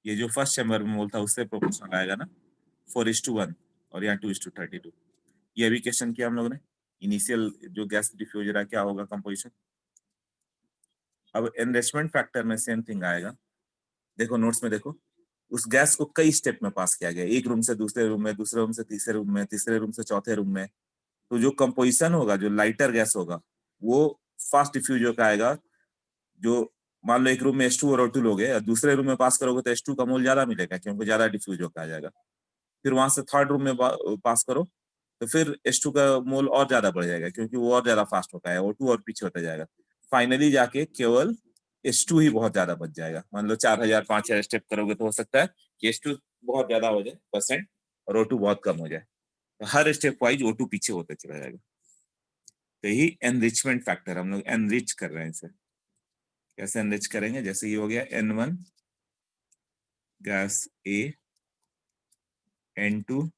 ये जो फर्स्ट चैम्बर में मोल था उससे प्रोपोर्शनल आएगा ना, 4:1, और यहाँ 2:32। ये भी क्वेश्चन किया हम लोगों ने। इनिशियल जो गैस डिफ्यूजर है क्या होगा कंपोजिशन। अब एनरिचमेंट फैक्टर में सेम थिंग आएगा। देखो नोट्स में देखो, उस गैस को कई स्टेप में पास किया गया, एक रूम से दूसरे रूम में, दूसरे रूम से तीसरे रूम में, तीसरे रूम से चौथे रूम में। तो जो कंपोजिशन होगा, जो लाइटर गैस होगा, वो फास्ट डिफ्यूज होकर आएगा। जो मान लो एक रूम में H2 और O2 लोगे और दूसरे रूम में पास करोगे तो H2 का मोल ज्यादा मिलेगा, क्योंकि ज्यादा डिफ्यूज होकर आ जाएगा। फिर वहां से थर्ड रूम में पास करो तो फिर H2 का मोल और ज्यादा बढ़ जाएगा, क्योंकि वो और ज्यादा फास्ट होता है, O2 और पीछे होता जाएगा। फाइनली जाके केवल H2 ही बहुत ज्यादा बच जाएगा। मान लो 4,000 5,000 स्टेप करोगे तो हो सकता है कि H2 बहुत ज्यादा हो जाए परसेंट और O2 बहुत कम हो जाए। तो हर स्टेप वाइज O2 पीछे होते चला जाएगा। तो यही एनरिचमेंट फैक्टर, हम लोग एनरिच कर रहे हैं इसे। कैसे एनरिच करेंगे? जैसे ये हो गया N1 gas A, N2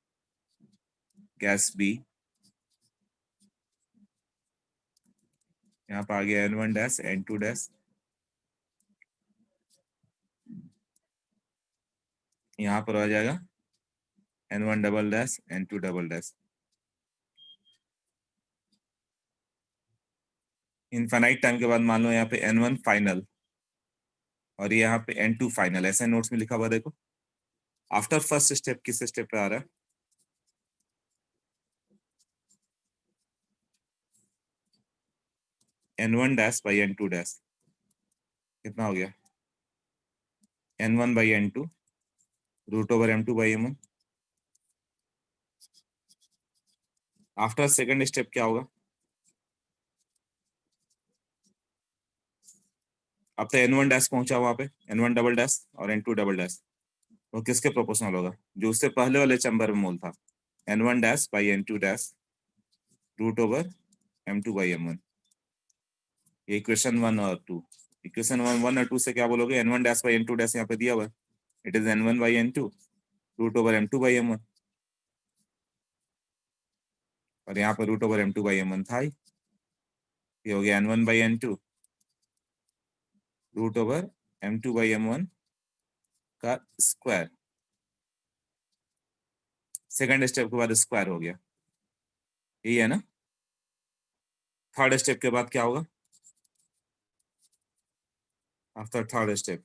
gas B, यहाँ पर आ गया N1 डैश N2 डैश, यहाँ पर आ जाएगा N1 double dash N2 double dash. Infinite time के बाद मान लो यहाँ पे N1 फाइनल और ये यहाँ पे N2 फाइनल, ऐसे नोट्स में लिखा हुआ देखो। आफ्टर फर्स्ट स्टेप किस स्टेप पे आ रहा है? N1 dash by N2 dash कितना हो गया? N1 by N2 root over M2 by M1। After second step क्या होगा? अब तो N1 डैश पहुंचा वहां पे, N1 डबल डैश और N2 डबल डैश, वो किसके प्रोपोर्शनल होगा? जो उससे पहले वाले चैम्बर में मोल था, N1 dash by N2 dash root over M2 by M1। ये इक्वेशन 1 और 2। इक्वेशन 1 और 2 से क्या बोलोगे? N1 dash by N2 dash यहाँ पे दिया हुआ है, it is N1 by N2 root over M2 by M1, और यहाँ पर root over M2 by M1 था ही। ये हो गया N1 by N2 root over M2 by M1 का स्क्वायर। सेकंड स्टेप के बाद स्क्वायर हो गया, यही है ना? थर्ड स्टेप के बाद क्या होगा? After third step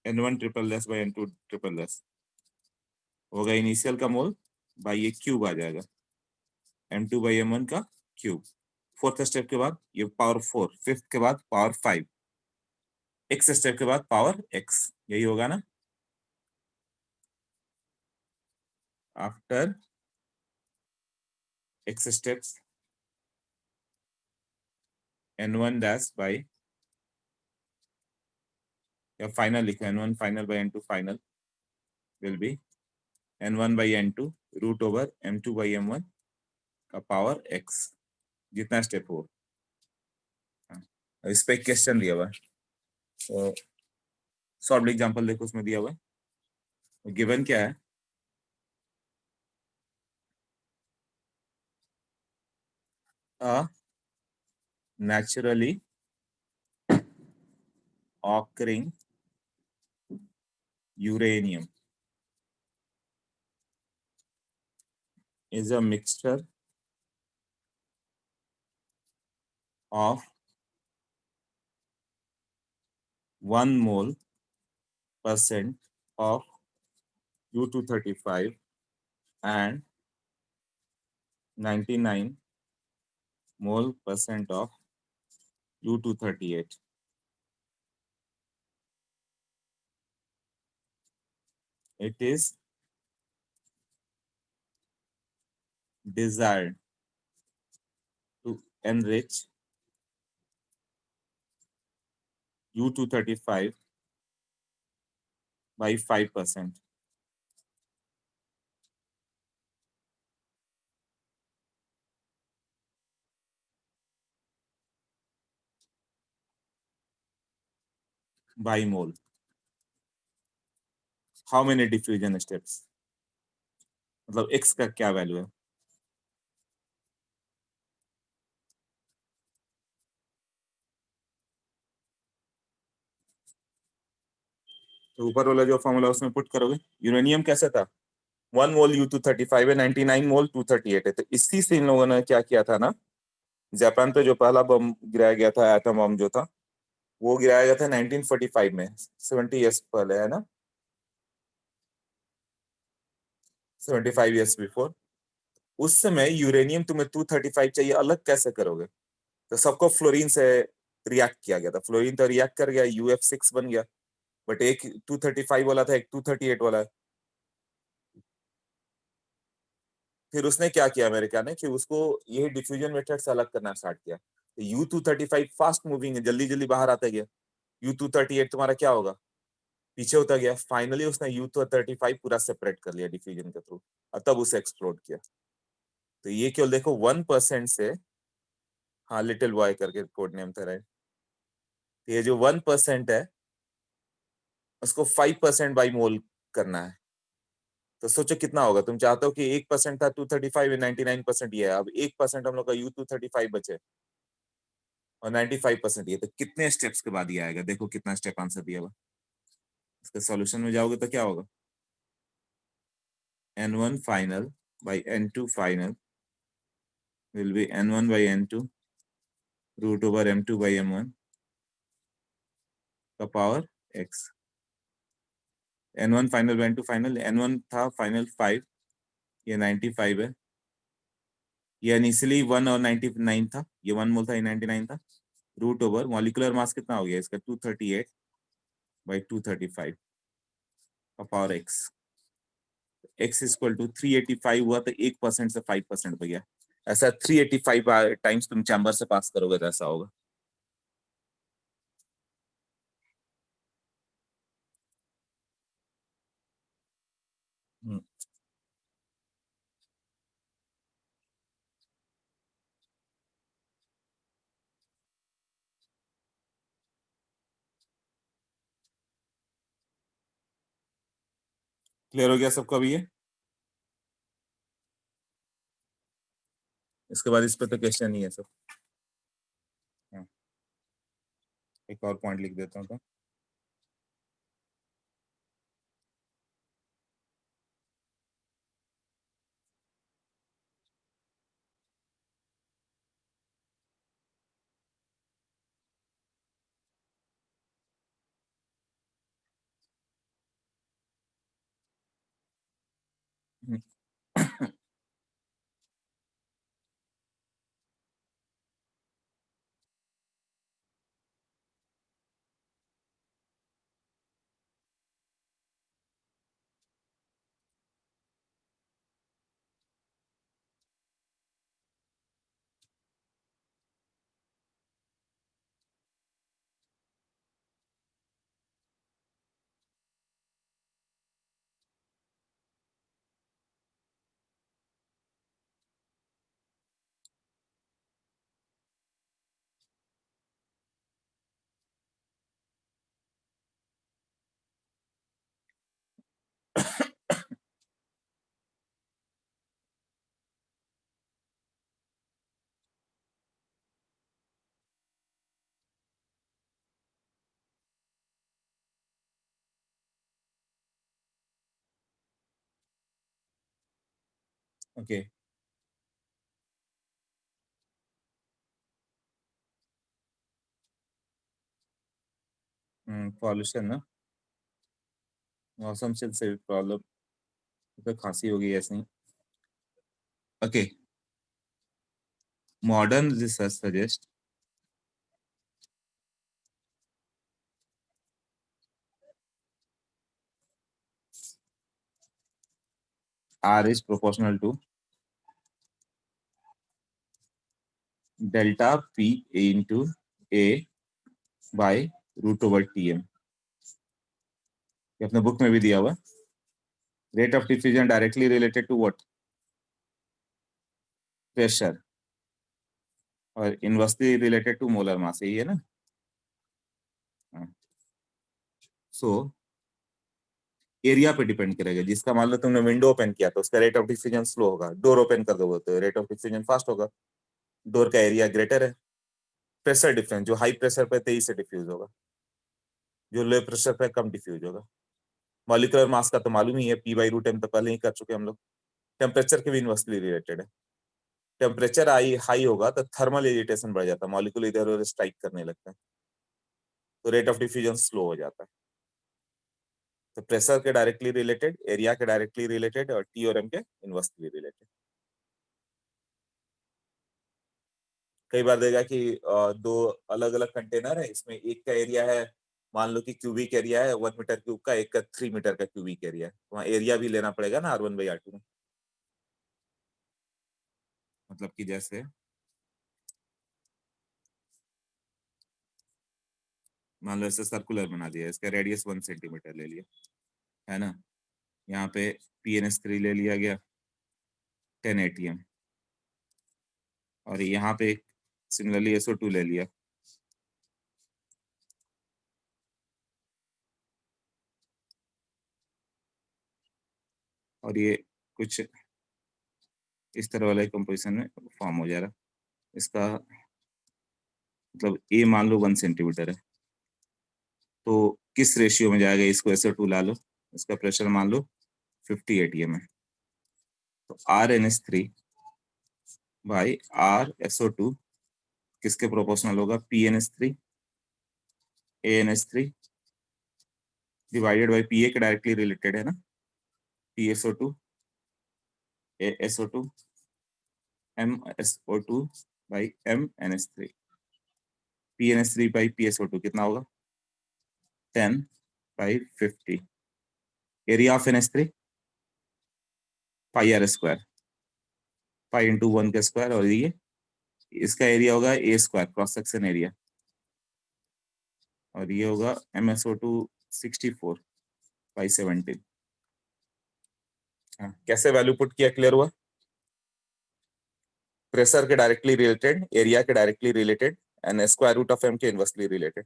N1 triple dash by N2 triple dash होगा इनिशियल का मोल बाई ये क्यूब आ जाएगा, M2 बाई M1 का क्यूब। फोर्थ स्टेप के बाद ये पावर 4, फिफ्थ के बाद पावर 5, एक्स स्टेप के बाद पावर x, यही होगा ना? After x steps N1 dash by, या फाइनल लिखो, N1 final by N2 final will be N1 by N2 root over M2 by M1 का पावर x, जितना स्टेप हो। इस पे क्वेश्चन दिया हुआ है, तो सॉल्व एग्जांपल देखो, उसमें दिया हुआ है। गिवन क्या है? अ naturally occurring uranium is a mixture of 1 mole percent of U-235 and 99 mole percent of U-238. It is desired to enrich U-235 by 5%. By mole. How many diffusion steps? मतलब x का क्या value है? तो ऊपर वाला जो formula उसमें put करोगे, यूरेनियम कैसे था? 1 मोल U-235 है, 99 मोल 238 है। तो इसी से इन लोगों ने क्या किया था ना, जापान पे जो पहला बम गिराया गया था, एटम बम जो था, वो गिराया गया था 1945 में, 70 ईयर्स पहले, है ना? 75 ईयर्स बिफोर। उस समय यूरेनियम तुम्हें 235 चाहिए, अलग कैसे करोगे? तो सबको फ्लोरीन से रिएक्ट किया गया था, फ्लोरीन तो रिएक्ट कर गया, UF6 बन गया, बट एक 235 वाला था, एक 238 वाला है। फिर उसने क्या किया अमेरिका ने, कि उसको यही डिफ्यूजन मेथड से अलग करना स्टार्ट किया। तो U-235 फास्ट मूविंग है, जल्दी जल्दी बाहर आता गया। U-238 तुम्हारा क्या होगा? पीछे होता गया। फाइनली उसने U-235 पूरा सेपरेट कर लिया डिफ्यूजन के थ्रू, और तब उसे एक्सप्लोड किया। तो ये केवल देखो 1% से, हाँ लिटिल बॉय करके कोड नेम था, राइट? ये जो 1% है, उसको 5% बाई मोल करना है। तो सोचो कितना होगा? तुम चाहते हो कि 1% था 235, 99% ये है, अब 1% हम लोग का U-235 बचे और 95% ये, तो कितने स्टेप्स के बाद ये आएगा? देखो कितना स्टेप आंसर दिया हुआ। इसके सॉल्यूशन में जाओगे तो क्या होगा? N1 final by N2 final will be N1 by N2 root over M2 by M1 का power x। n1 final n2 final, n1 था फाइनल 5, ये 95 है, ये इनिशियली 1 और 99 था, ये 1 मोल था, ये 99 था। रूट ओवर मॉलिक्यूलर मास कितना हो गया इसका 238 बाई 235 का power x। x equal to 385 हुआ तो 1% से 5% गया। ऐसा 385 टाइम्स तुम चैम्बर से पास करोगे तो ऐसा होगा। क्लियर हो गया सबको अभी ये? इसके बाद इस पे तो क्वेश्चन ही है सब। हाँ, एक और पॉइंट लिख देता हूँ तो ओके। पॉल्यूशन ना, मौसम से प्रॉब्लम, तो खांसी हो गई ऐसे ही। Okay, modern research suggest R is proportional to delta P into A by root over Tm। ये अपने बुक में भी दिया हुआ। Rate of diffusion directly related to what? Pressure, और inversely related to molar mass, यही है ना? सो एरिया पे डिपेंड करेगा। जिसका मान लो तुमने विंडो ओपन किया तो उसका रेट ऑफ डिफ्यूजन स्लो होगा, डोर ओपन कर दोगे तो रेट ऑफ डिफ्यूजन फास्ट होगा। डोर का एरिया ग्रेटर है। प्रेशर डिफरेंस, जो हाई प्रेशर पे तेजी से डिफ्यूज होगा, जो लो प्रेशर पे कम डिफ्यूज होगा। मॉलिक्यूलर मास का तो मालूम ही है, पी बाई रूट एम तो पहले ही कर चुके हम लोग। टेम्परेचर के भी इनवर्सली रिलेटेड है। टेम्परेचर हाई होगा तो थर्मल इरिटेशन बढ़ जाता है, मॉलिक्यूल इधर उधर स्ट्राइक करने लगता है, तो रेट ऑफ डिफ्यूजन स्लो हो जाता है। तो प्रेशर के डायरेक्टली रिलेटेड, एरिया के डायरेक्टली रिलेटेड, और टी और एम के इनवर्सली रिलेटेड। कई बार देगा कि दो अलग अलग कंटेनर है, इसमें एक का एरिया है, मान लो कि क्यूबिक एरिया है 1 मीटर क्यूब का, एक का 3 मीटर का क्यूबिक एरिया है, वहाँ एरिया भी लेना पड़ेगा ना R1/R2 में। मतलब कि जैसे मान लो ऐसे सर्कुलर बना दिया, इसका रेडियस 1 सेंटीमीटर ले लिया, है ना? यहाँ पे PnS3 ले लिया गया 10 ATM, और यहाँ पे सिमिलरली SO2 ले लिया। और ये कुछ इस तरह वाला कंपोजिशन में फॉर्म हो जा रहा। इसका मतलब ए मान लो 1 सेंटीमीटर है, तो किस रेशियो में जाएगा? इसको SO2 ला लो, इसका प्रेशर मान लो 50 ATM है, तो RnS3 बाई RSO2 किसके प्रोपोर्शनल होगा? PnS3 AnS3 divided by P A के डायरेक्टली रिलेटेड है ना, PSO2 ASO2 MSO2 by MnS3, PnS3 by PSO2 कितना होगा 10/50। Area of NH3 pi R square, pi into 1 का स्क्वायर, और ये इसका एरिया होगा A square cross section area, और ये होगा MSO2 64/17। हाँ, कैसे वैल्यू पुट किया, क्लियर हुआ? प्रेशर के डायरेक्टली रिलेटेड, एरिया के directly related, and square root of M के इनवर्सली रिलेटेड।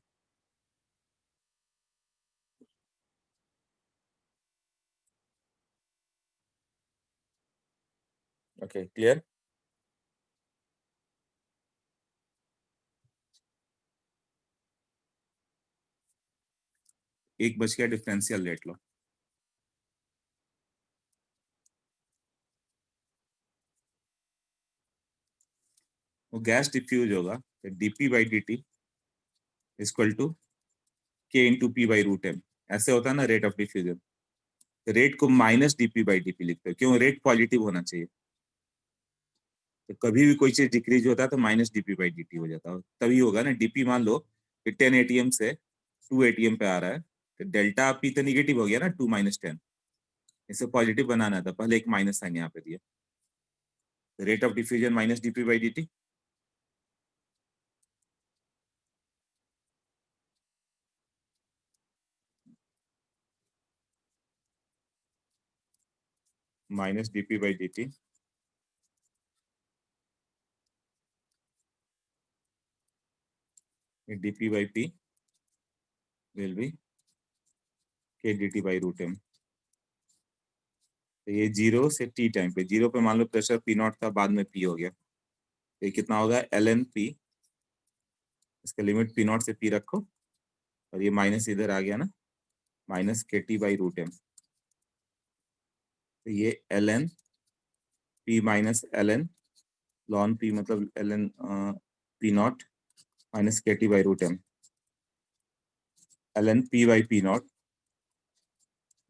Okay, clear? एक बच गया, डिफरेंशियल लेट लो। वो गैस डिफ्यूज होगा dp by dt equal to k into P by root M. ऐसे होता है ना रेट ऑफ डिफ्यूजन। रेट को माइनस dp बाई dt लिखते हैं, क्यों? रेट पॉजिटिव होना चाहिए। तो कभी भी कोई चीज डिक्रीज होता है तो माइनस dp बाई dt हो जाता है, तभी होगा ना। dp मान लो कि 10 atm से 2 atm पे आ रहा है, तो डेल्टा पी तो निगेटिव हो गया ना, 2 - 10। इसे पॉजिटिव बनाना था, पहले एक माइनस साइन यहाँ पे दिया। Rate of diffusion minus dp by dt, minus dp by dt dp by p will be k dt by root M. तो ये 0 से t टाइम पे, 0 पे मान लो प्रेशर पी नॉट था, बाद में p हो गया, तो ये कितना होगा ln p। इसका लिमिट पी नॉट से p रखो, और ये माइनस इधर आ गया ना, minus K T by root M. तो ये ln p माइनस ln लॉन p, मतलब ln p naught minus K T by root M, ln p by p naught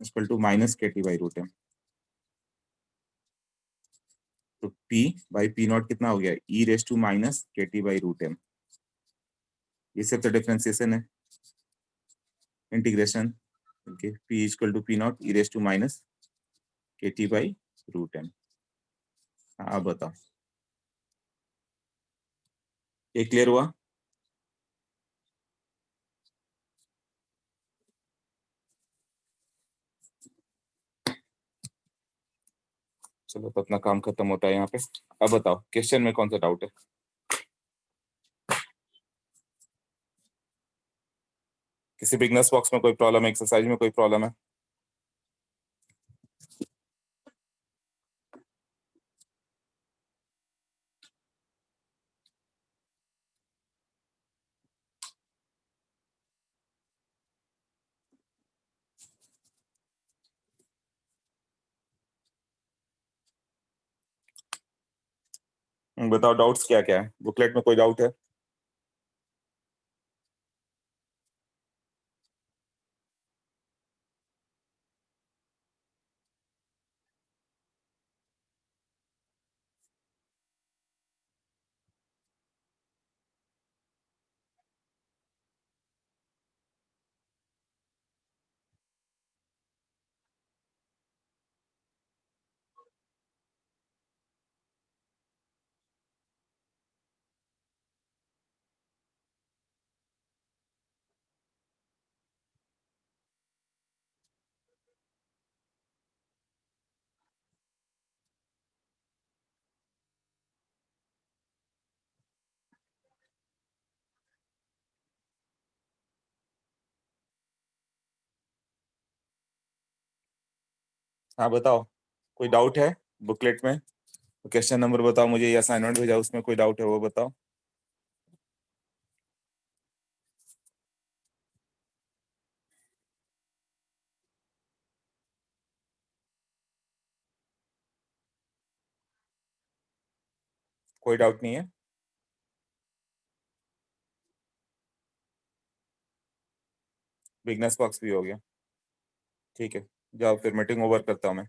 equal to minus K T by root M. तो p by p naught कितना हो गया, e raise to minus K T by root M. ये सब तो differentiation है, integration. Okay, p equal to p naught e raise to minus K T by root M. हाँ, अब बताओ, ये क्लियर हुआ? चलो, तो अपना काम खत्म होता है यहाँ पे। अब बताओ, क्वेश्चन में कौन सा डाउट है? किसी बिगनर्स बॉक्स में कोई प्रॉब्लम है, एक्सरसाइज में कोई प्रॉब्लम है? बताओ, डाउट्स क्या क्या है, बुकलेट में कोई डाउट है? हाँ, बताओ, कोई डाउट है बुकलेट में? क्वेश्चन नंबर बताओ मुझे, या असाइनमेंट भेजा उसमें कोई डाउट है वो बताओ। कोई डाउट नहीं है? बिगनर्स बॉक्स भी हो गया। ठीक है, जाओ फिर मीटिंग ओवर करता हूँ मैं।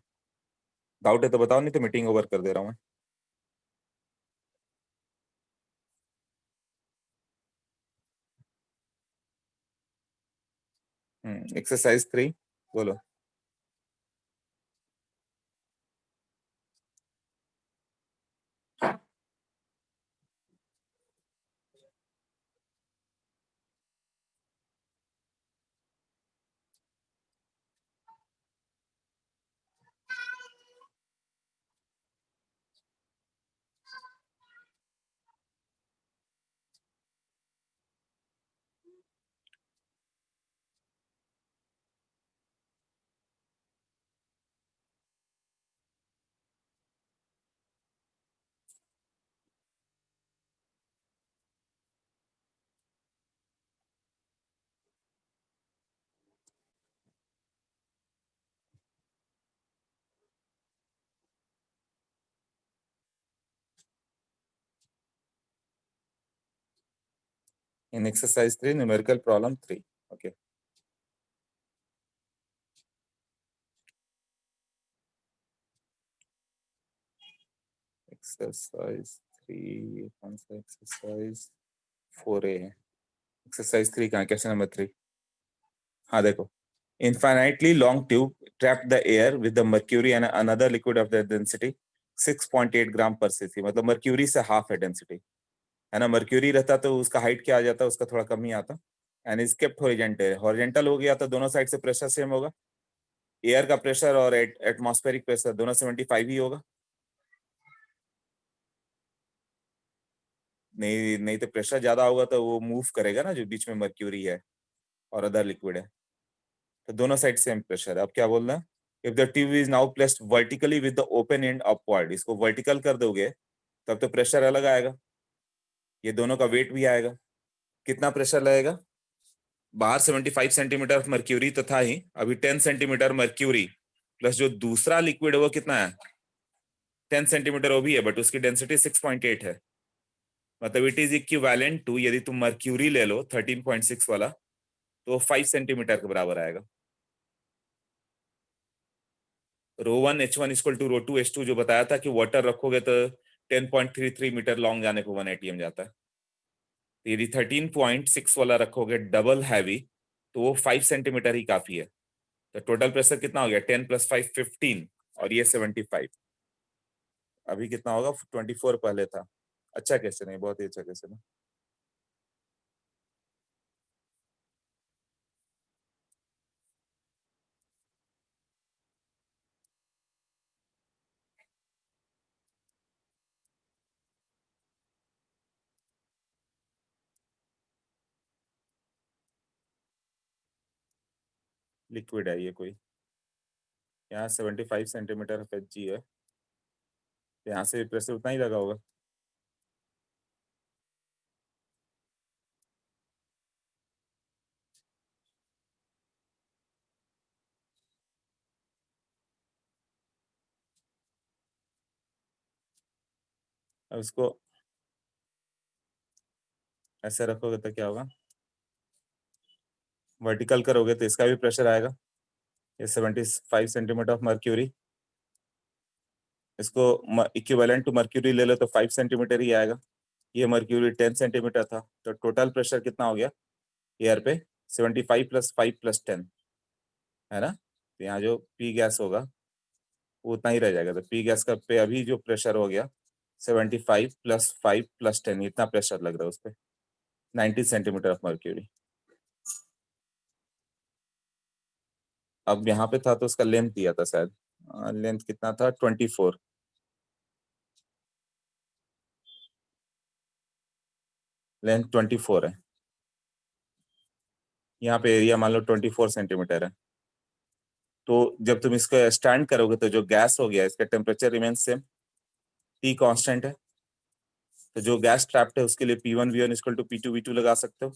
डाउट है तो बताओ, नहीं तो मीटिंग ओवर कर दे रहा हूँ मैं। एक्सरसाइज 3, बोलो। In exercise 3, numerical problem 3. Okay. Exercise 3, कौन सा exercise 4A है? Exercise 3 कहाँ, क्वेश्चन नंबर 3। हाँ देखो, infinitely long tube trapped the air with the mercury and another liquid of the density 6.8 ग्राम पर cc, मतलब मर्क्यूरी से हाफ है डेंसिटी, है ना। मर्क्यूरी रहता तो उसका हाइट क्या आ जाता, उसका थोड़ा कम ही आता। And is kept horizontal, horizontal हो गया तो दोनों साइड से प्रेशर सेम होगा। एयर का प्रेशर और एटमॉस्फेरिक प्रेशर दोनों 75 ही होगा। नहीं नहीं, तो प्रेशर ज्यादा होगा तो वो मूव करेगा ना, जो बीच में मर्क्यूरी है और अदर लिक्विड है, तो दोनों साइड सेम प्रेशर है। अब क्या बोल रहा है, if the tube is now placed vertically with the open and upward, इसको वर्टिकल कर दोगे तब तो प्रेशर अलग आएगा, ये दोनों का वेट भी आएगा। कितना प्रेशर लगेगा, बाहर 75 सेंटीमीटर मर्क्यूरी तो था ही, अभी 10 सेंटीमीटर मर्क्यूरी प्लस जो दूसरा लिक्विड है वो कितना है, 10 सेंटीमीटर वो भी है, बट उसकी डेंसिटी 6.8 है। मतलब इट इज इक्विवेलेंट टू, यदि तुम मर्क्यूरी ले लो 13.6 वाला, तो 5 सेंटीमीटर के बराबर आएगा। ρ1 H1 = ρ2 H2, जो बताया था कि वाटर रखोगे तो 10.33 मीटर लॉन्ग जाने को 1 ATM जाता है। तो यदि 13.6 वाला रखोगे डबल हैवी, तो वो 5 सेंटीमीटर ही काफी है। तो टोटल प्रेशर कितना हो गया, 10 + 5 15, और ये 75। अभी कितना होगा, 24 पहले था। अच्छा क्वेश्चन है, बहुत ही अच्छा क्वेश्चन है। लिक्विड है ये कोई, यहाँ 75 सेंटीमीटर एफएचजी है, तो यहाँ से प्रेशर उतना ही लगा होगा। अब इसको ऐसे रखोगे तो क्या होगा, वर्टिकल करोगे तो इसका भी प्रेशर आएगा। ये 75 सेंटीमीटर ऑफ मर्क्यूरी, इसको इक्विवेलेंट टू मर्क्यूरी ले लो तो 5 सेंटीमीटर ही आएगा। ये मर्क्यूरी 10 सेंटीमीटर था, तो टोटल प्रेशर कितना हो गया एयर पे, 75 + 5 + 10, है ना। तो यहाँ जो पी गैस होगा वो उतना ही रह जाएगा। तो पी गैस का पे अभी जो प्रेशर हो गया 75 + 5 + 10, इतना प्रेशर लग रहा है उस पर, 90 सेंटीमीटर ऑफ मर्क्यूरी। अब यहाँ पे था तो उसका लेंथ दिया था शायद, लेंथ कितना था, 24, लेंथ 24 है। यहाँ पे एरिया मान लो 24 सेंटीमीटर है। तो जब तुम इसको स्टैंड करोगे तो जो गैस हो गया इसका temperature remain same, T constant है। तो जो गैस ट्रैप्ड है उसके लिए P1 V1 = P2 V2 लगा सकते हो।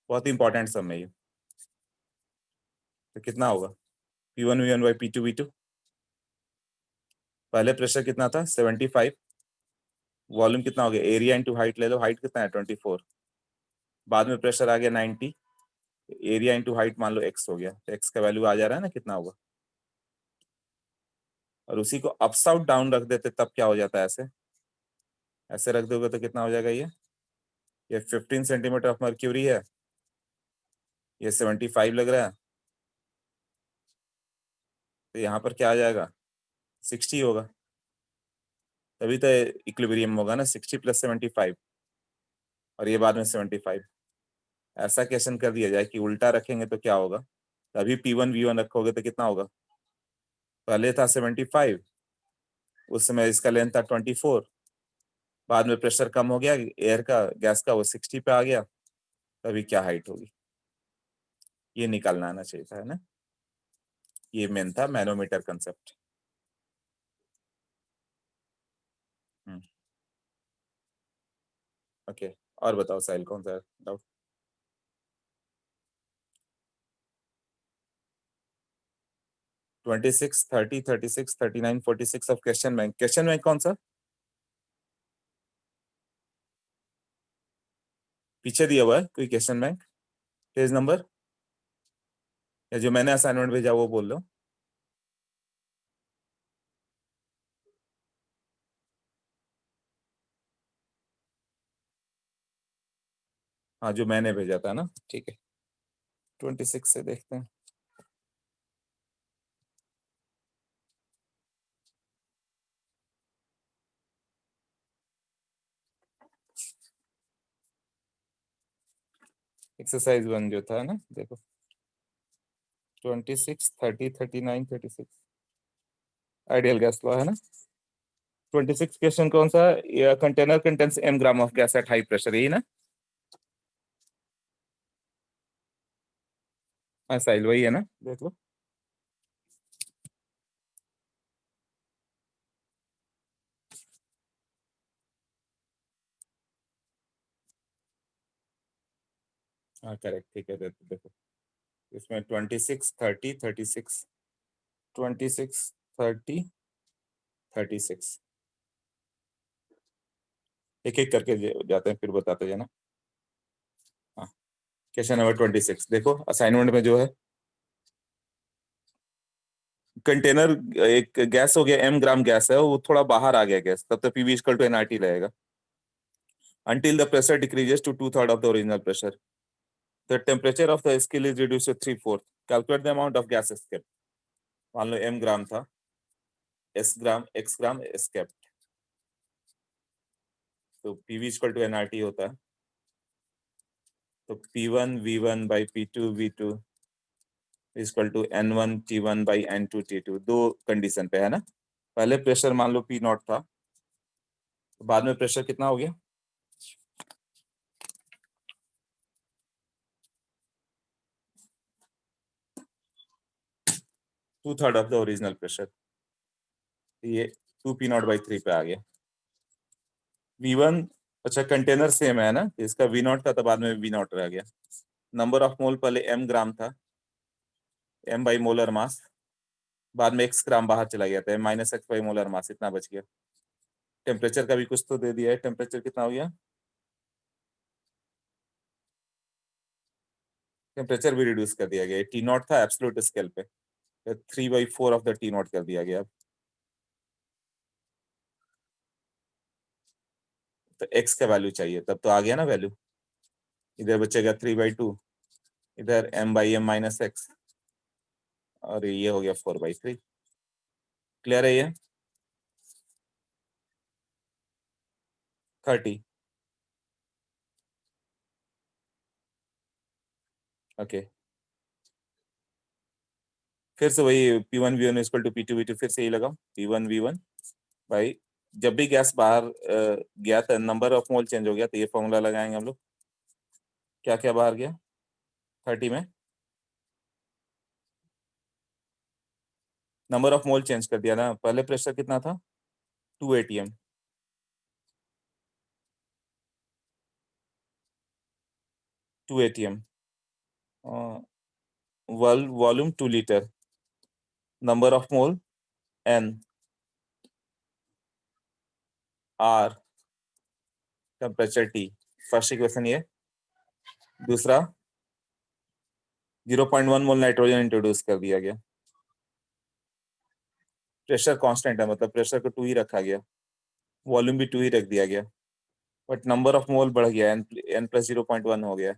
बहुत ही इंपॉर्टेंट सम है ये। तो कितना होगा, P1 V1/P2 V2। पहले प्रेशर कितना था 75, वॉल्यूम कितना हो गया, एरिया इंटू हाइट ले लो, हाइट कितना है 24, बाद में प्रेशर आ गया 90, एरिया इंटू हाइट मान लो x हो गया, तो x का वैल्यू आ जा रहा है ना, कितना होगा। और उसी को अप साउथ डाउन रख देते तब क्या हो जाता है, ऐसे ऐसे रख दोगे तो कितना हो जाएगा, ये 15 सेंटीमीटर ऑफ मर्क्यूरी है, ये 75 लग रहा है, तो यहाँ पर क्या आ जाएगा, 60 होगा। तभी तो इक्विलिब्रियम होगा ना, 60 + 75, और ये बाद में 75। ऐसा क्वेश्चन कर दिया जाए कि उल्टा रखेंगे तो क्या होगा, तभी P1 V1 रखोगे तो कितना होगा, पहले था 75, उस समय इसका लेंथ था 24, बाद में प्रेशर कम हो गया एयर का, गैस का, वो 60 पे आ गया, तभी क्या हाइट होगी, ये निकालना आना चाहिए था, है ना। ये मेन था मैनोमीटर कंसेप्ट। ओके, और बताओ साहिल, कौन सा doubt. 26, 30, 36, 39, 46 of question bank. Question bank कौन सा, पीछे दिया हुआ है कोई क्वेश्चन बैंक, पेज नंबर, या जो मैंने असाइनमेंट भेजा वो बोल लो। हाँ, जो मैंने भेजा था ना, ठीक है, 26 से देखते हैं। एक्सरसाइज 1 जो था ना, देखो 26, 30, 39, 36, आइडियल गैस लॉ है ना। 26 क्वेश्चन कौन सा, container contains m gram of gas at high pressure, यही ना। हाँ साहिल, वही है ना, देख लो। हाँ करेक्ट, ठीक है, देखो इसमें 26, 30, 36, 26, 30, 36, एक एक करके जाते हैं, फिर बताते जाना। हाँ, क्वेश्चन नंबर 26 देखो, असाइनमेंट में जो है, कंटेनर एक गैस हो गया, m ग्राम गैस है, वो थोड़ा बाहर आ गया गैस, तब तक PV = nRT रहेगा, until the pressure decreases to 2/3 of the original pressure. The temperature of the scale is reduced to 3/4. Calculate the amount of gas escaped. मान लो m ग्राम था, s ग्राम, x ग्राम escaped, तो PV = nRT होता है, तो P1 V1 by P2 V2 = N1 T1 by N2 T2, दो condition पे है ना। पहले प्रेशर मान लो P0 था, तो बाद में प्रेशर कितना हो गया, 2/3 ऑफ द ओरिजिनल प्रेशर, ये 2P0/3 पे आ गया। V1, अच्छा कंटेनर सेम है ना, इसका V0 था तो बाद में V0 रह गया। नंबर ऑफ मोल पहले m ग्राम था, m बाई मोलर मास, बाद में x ग्राम बाहर चला गया था, -x बाई मोलर मास, इतना बच गया। टेम्परेचर का भी कुछ तो दे दिया है, टेम्परेचर कितना हो गया, टेम्परेचर भी रिड्यूस कर दिया गया, T0 था एब्सोल्यूट स्केल पे, 3/4 ऑफ द T0 कर दिया गया। तो x का वैल्यू चाहिए, तब तो आ गया ना वैल्यू, इधर बचेगा 3/2, इधर m/m - x, और ये हो गया 4/3। क्लियर है ये, 30। ओके, फिर से वही P1 V1 = P2 V2, फिर से ही लगाओ, P1 V1 भाई, जब भी गैस बाहर गया था, नंबर ऑफ मोल चेंज हो गया, तो ये फॉर्मूला लगाएंगे हम लोग, क्या क्या बाहर गया 30 में, नंबर ऑफ मोल चेंज कर दिया ना। पहले प्रेशर कितना था, 2 atm, 2 atm, volume 2 litre, number of mole n, r, temperature T। First equation ये, दूसरा 0.1 मोल नाइट्रोजन इंट्रोड्यूस कर दिया गया। प्रेशर कांस्टेंट है, मतलब प्रेशर को 2 ही रखा गया, वॉल्यूम भी 2 ही रख दिया गया, बट नंबर ऑफ मोल बढ़ गया, n प्लस 0.1 हो गया।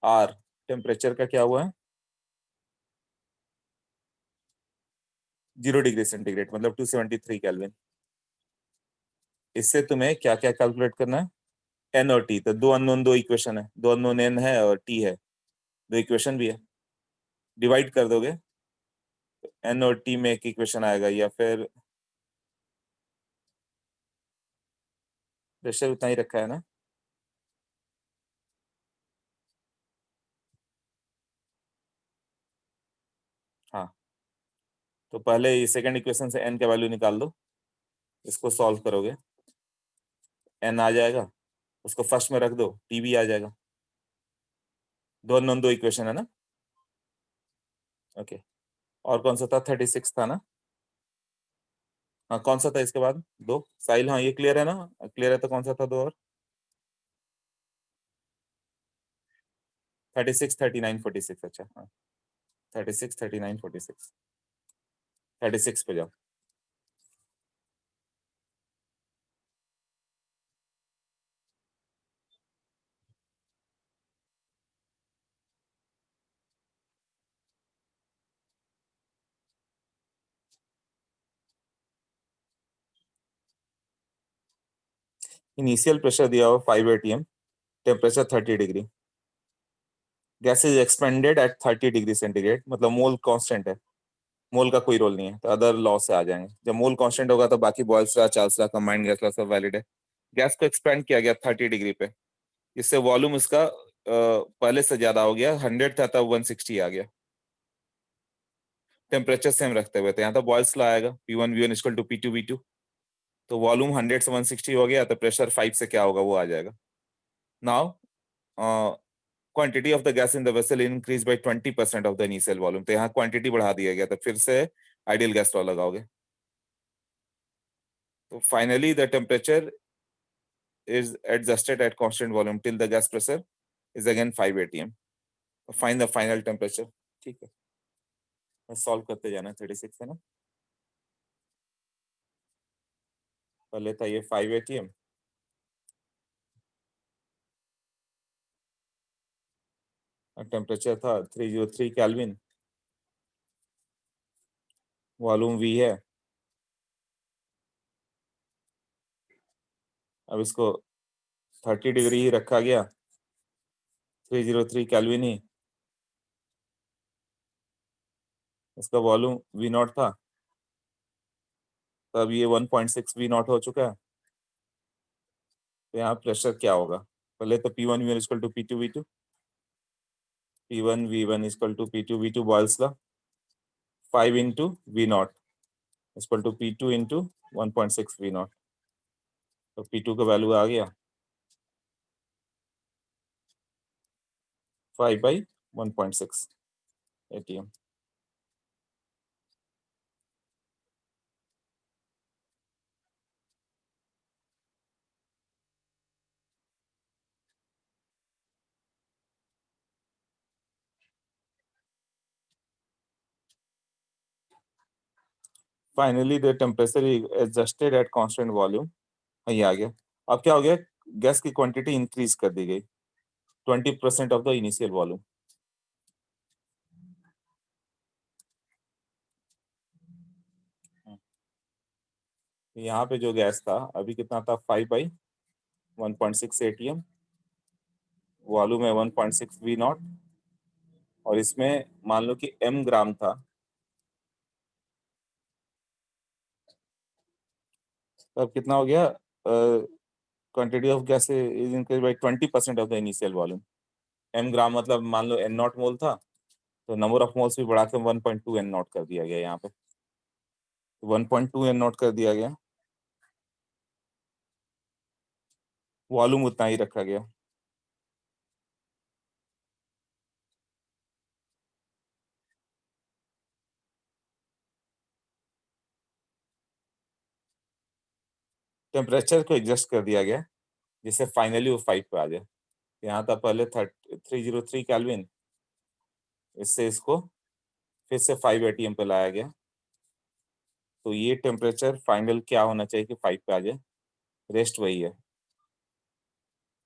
आर टेम्परेचर का क्या हुआ है, 0 डिग्री सेंटीग्रेड, मतलब 273 केल्विन। इससे तुम्हें क्या क्या कैलकुलेट करना है, एन और टी। तो दो अननोन, दो इक्वेशन है, दो अननोन एन है और टी है, दो इक्वेशन भी है, डिवाइड कर दोगे एन और टी में एक इक्वेशन आएगा, या फिर प्रेशर उतना ही रखा है ना। हाँ, तो पहले ये सेकंड इक्वेशन से एन का वैल्यू निकाल दो, इसको सॉल्व करोगे एन आ जाएगा, उसको फर्स्ट में रख दो, टी भी आ जाएगा। दो अननोन, दो इक्वेशन है ना। ओके, और कौन सा था, 36 था ना। हाँ, कौन सा था इसके बाद, दो साहिल, हाँ ये क्लियर है ना, क्लियर है, तो कौन सा था दो और, 36, 39, 46, अच्छा हाँ, 36, 39, 46, 36 पे जाओ। इनिशियल प्रेशर दिया हुआ 5 atm, temperature 30 degree, gas is expanded at 30 degree centigrade, मतलब मोल कांस्टेंट है, मोल का कोई रोल नहीं है, तो अदर लॉ से आ जाएंगे। जब मोल कांस्टेंट होगा तो बाकी Boyle's law, Charles law, combined gas law सब वैलिड है। गैस को एक्सपेंड किया गया 30 डिग्री पे, इससे वॉल्यूम इसका पहले से ज्यादा हो गया, 100 था तब 160 आ गया, टेम्परेचर सेम रखते हुए। तो यहाँ तो बॉयल्स लॉ आएगा, P1V1 इक्वल टू P2V2, तो वॉल्यूम 100 से 160 हो गया, तो प्रेशर 5 से क्या होगा वो आ जाएगा। Now quantity of the gas in the vessel increase by 20% of the initial volume, तो यहाँ क्वांटिटी बढ़ा दिया गया, तो फिर से आइडियल गैस लॉ लगाओगे। तो finally the temperature is adjusted at constant volume till the gas pressure is again 5 atm. Find the final temperature। ठीक है, बस सॉल्व करते जाना, 36 है ना, पहले था ये 5 atm, टेम्परेचर था 303 केल्विन, वॉल्यूम V है, अब इसको 30 डिग्री ही रखा गया, 303 केल्विन ही, इसका वॉल्यूम V0 था, तो अब ये 1.6 V0 हो चुका है। तो यहाँ प्रेशर क्या होगा, पहले तो P1V1 equal to P2V2, P1V1 equal to P2V2 Boyle's law, 5 into V0 equal to P2 into 1.6 V0, तो P2 का वैल्यू आ गया 5/1.6 atm। Finally the temperature adjusted at constant volume, ये आ गया। अब क्या हो गया, गैस की क्वांटिटी इंक्रीज कर दी गई, 20% ऑफ द इनिशियल वॉल्यूम। यहाँ पे जो गैस था अभी कितना था, 5/1.6 atm, वॉल्यूम है 1.6 V0, और इसमें मान लो कि m ग्राम था, तो अब कितना हो गया, quantity of gas is increase by 20% of the initial volume. m ग्राम मतलब मान लो n0 मोल था, तो नंबर ऑफ मोल्स भी बढ़ा के 1.2 n0 कर दिया गया, यहाँ पे 1.2 n0 कर दिया गया, वॉल्यूम उतना ही रखा गया। टेम्परेचर को एडजस्ट कर दिया गया, जिससे फाइनली वो 5 पे आ जाए। यहाँ था पहले 303 केल्विन, इससे इसको फिर से 5 एटीएम पे लाया गया, तो ये टेम्परेचर फाइनल क्या होना चाहिए कि 5 पे आ जाए। रेस्ट वही है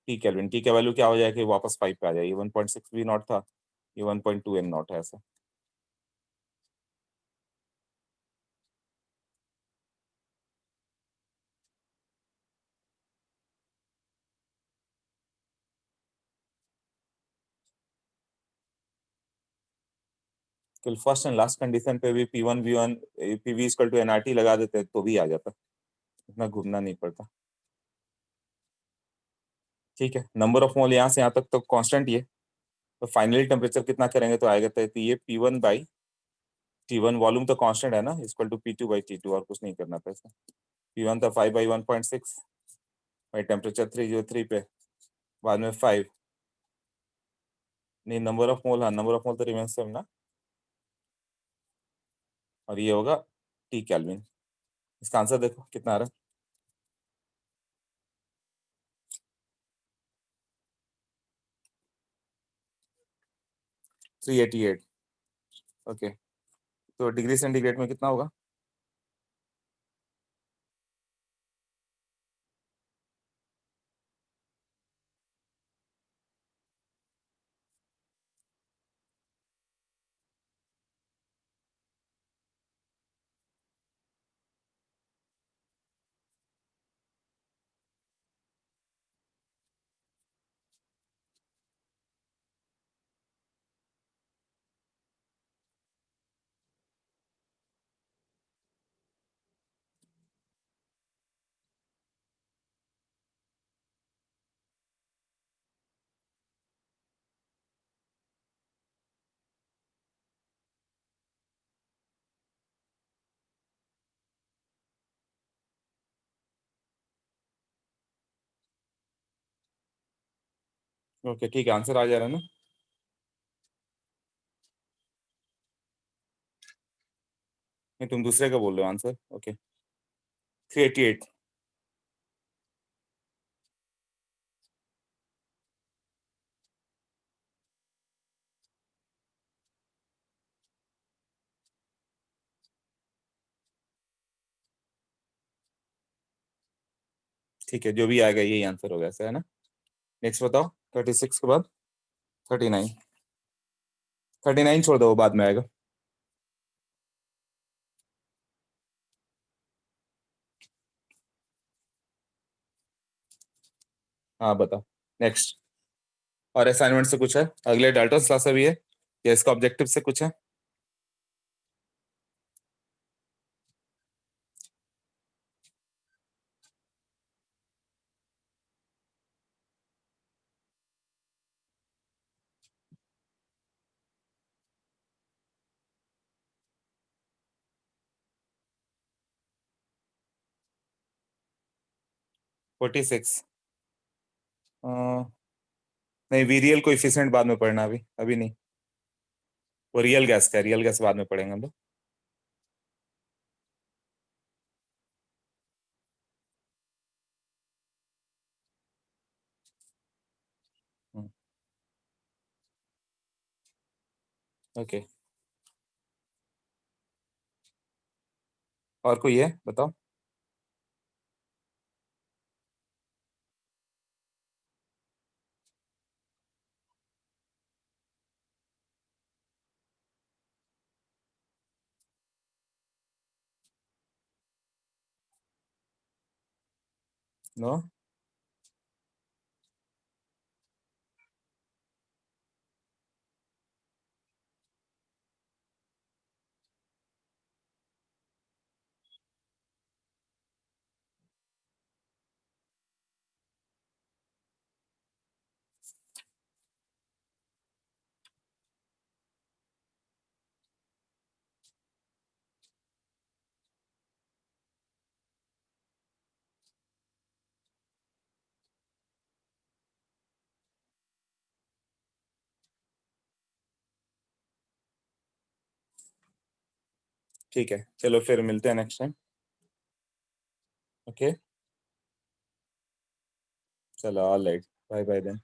टी केल्विन। टी का वैल्यू क्या हो जाए कि वापस 5 पे आ जाए। ये 1.6 भी नॉट था, ये 1.2 एन नॉट है ऐसा। तो फर्स्ट एंड लास्ट कंडीशन पे भी P1 V1 PV equal to NRT लगा देते तो भी आ जाता, इतना घूमना नहीं पड़ता। ठीक है, नंबर ऑफ मोल यहाँ से यहाँ तक तो कांस्टेंट ही है, तो फाइनली टेम्परेचर कितना करेंगे तो आएगा, तो ये P1/T1 वॉल्यूम तो कांस्टेंट है ना, इक्वल टू P2/T2, और कुछ नहीं करना था इसमें। P1 था 5/1.6 भाई, टेम्परेचर 303 पे, बाद में 5, नहीं नंबर ऑफ मोल, हाँ नंबर ऑफ मोल तो रिमेन सेम ना, और ये होगा टी केल्विन। इसका आंसर देखो कितना आ रहा है। 388। ओके, तो डिग्री सेंटीग्रेड में कितना होगा। ओके ठीक है, आंसर आ जा रहा है ना। नहीं तुम दूसरे का बोल रहे हो आंसर। ओके, 388। ठीक है, जो भी आएगा यही आंसर होगा, ऐसा है ना। नेक्स्ट बताओ, 36 के बाद 39। 39 छोड़ दो, वो बाद में आएगा। हाँ बताओ नेक्स्ट। और असाइनमेंट से कुछ है अगले डाल्टन क्लास से भी है, या इसका ऑब्जेक्टिव से कुछ है। 46। नहीं, वी रियल कोएफिशिएंट बाद में पढ़ना, अभी अभी नहीं। वो रियल गैस का, रियल गैस बाद में पढ़ेंगे हम लोग। ओके, और कोई है बताओ। नो। ठीक है, चलो फिर मिलते हैं नेक्स्ट टाइम। ओके, चलो all right, bye bye then.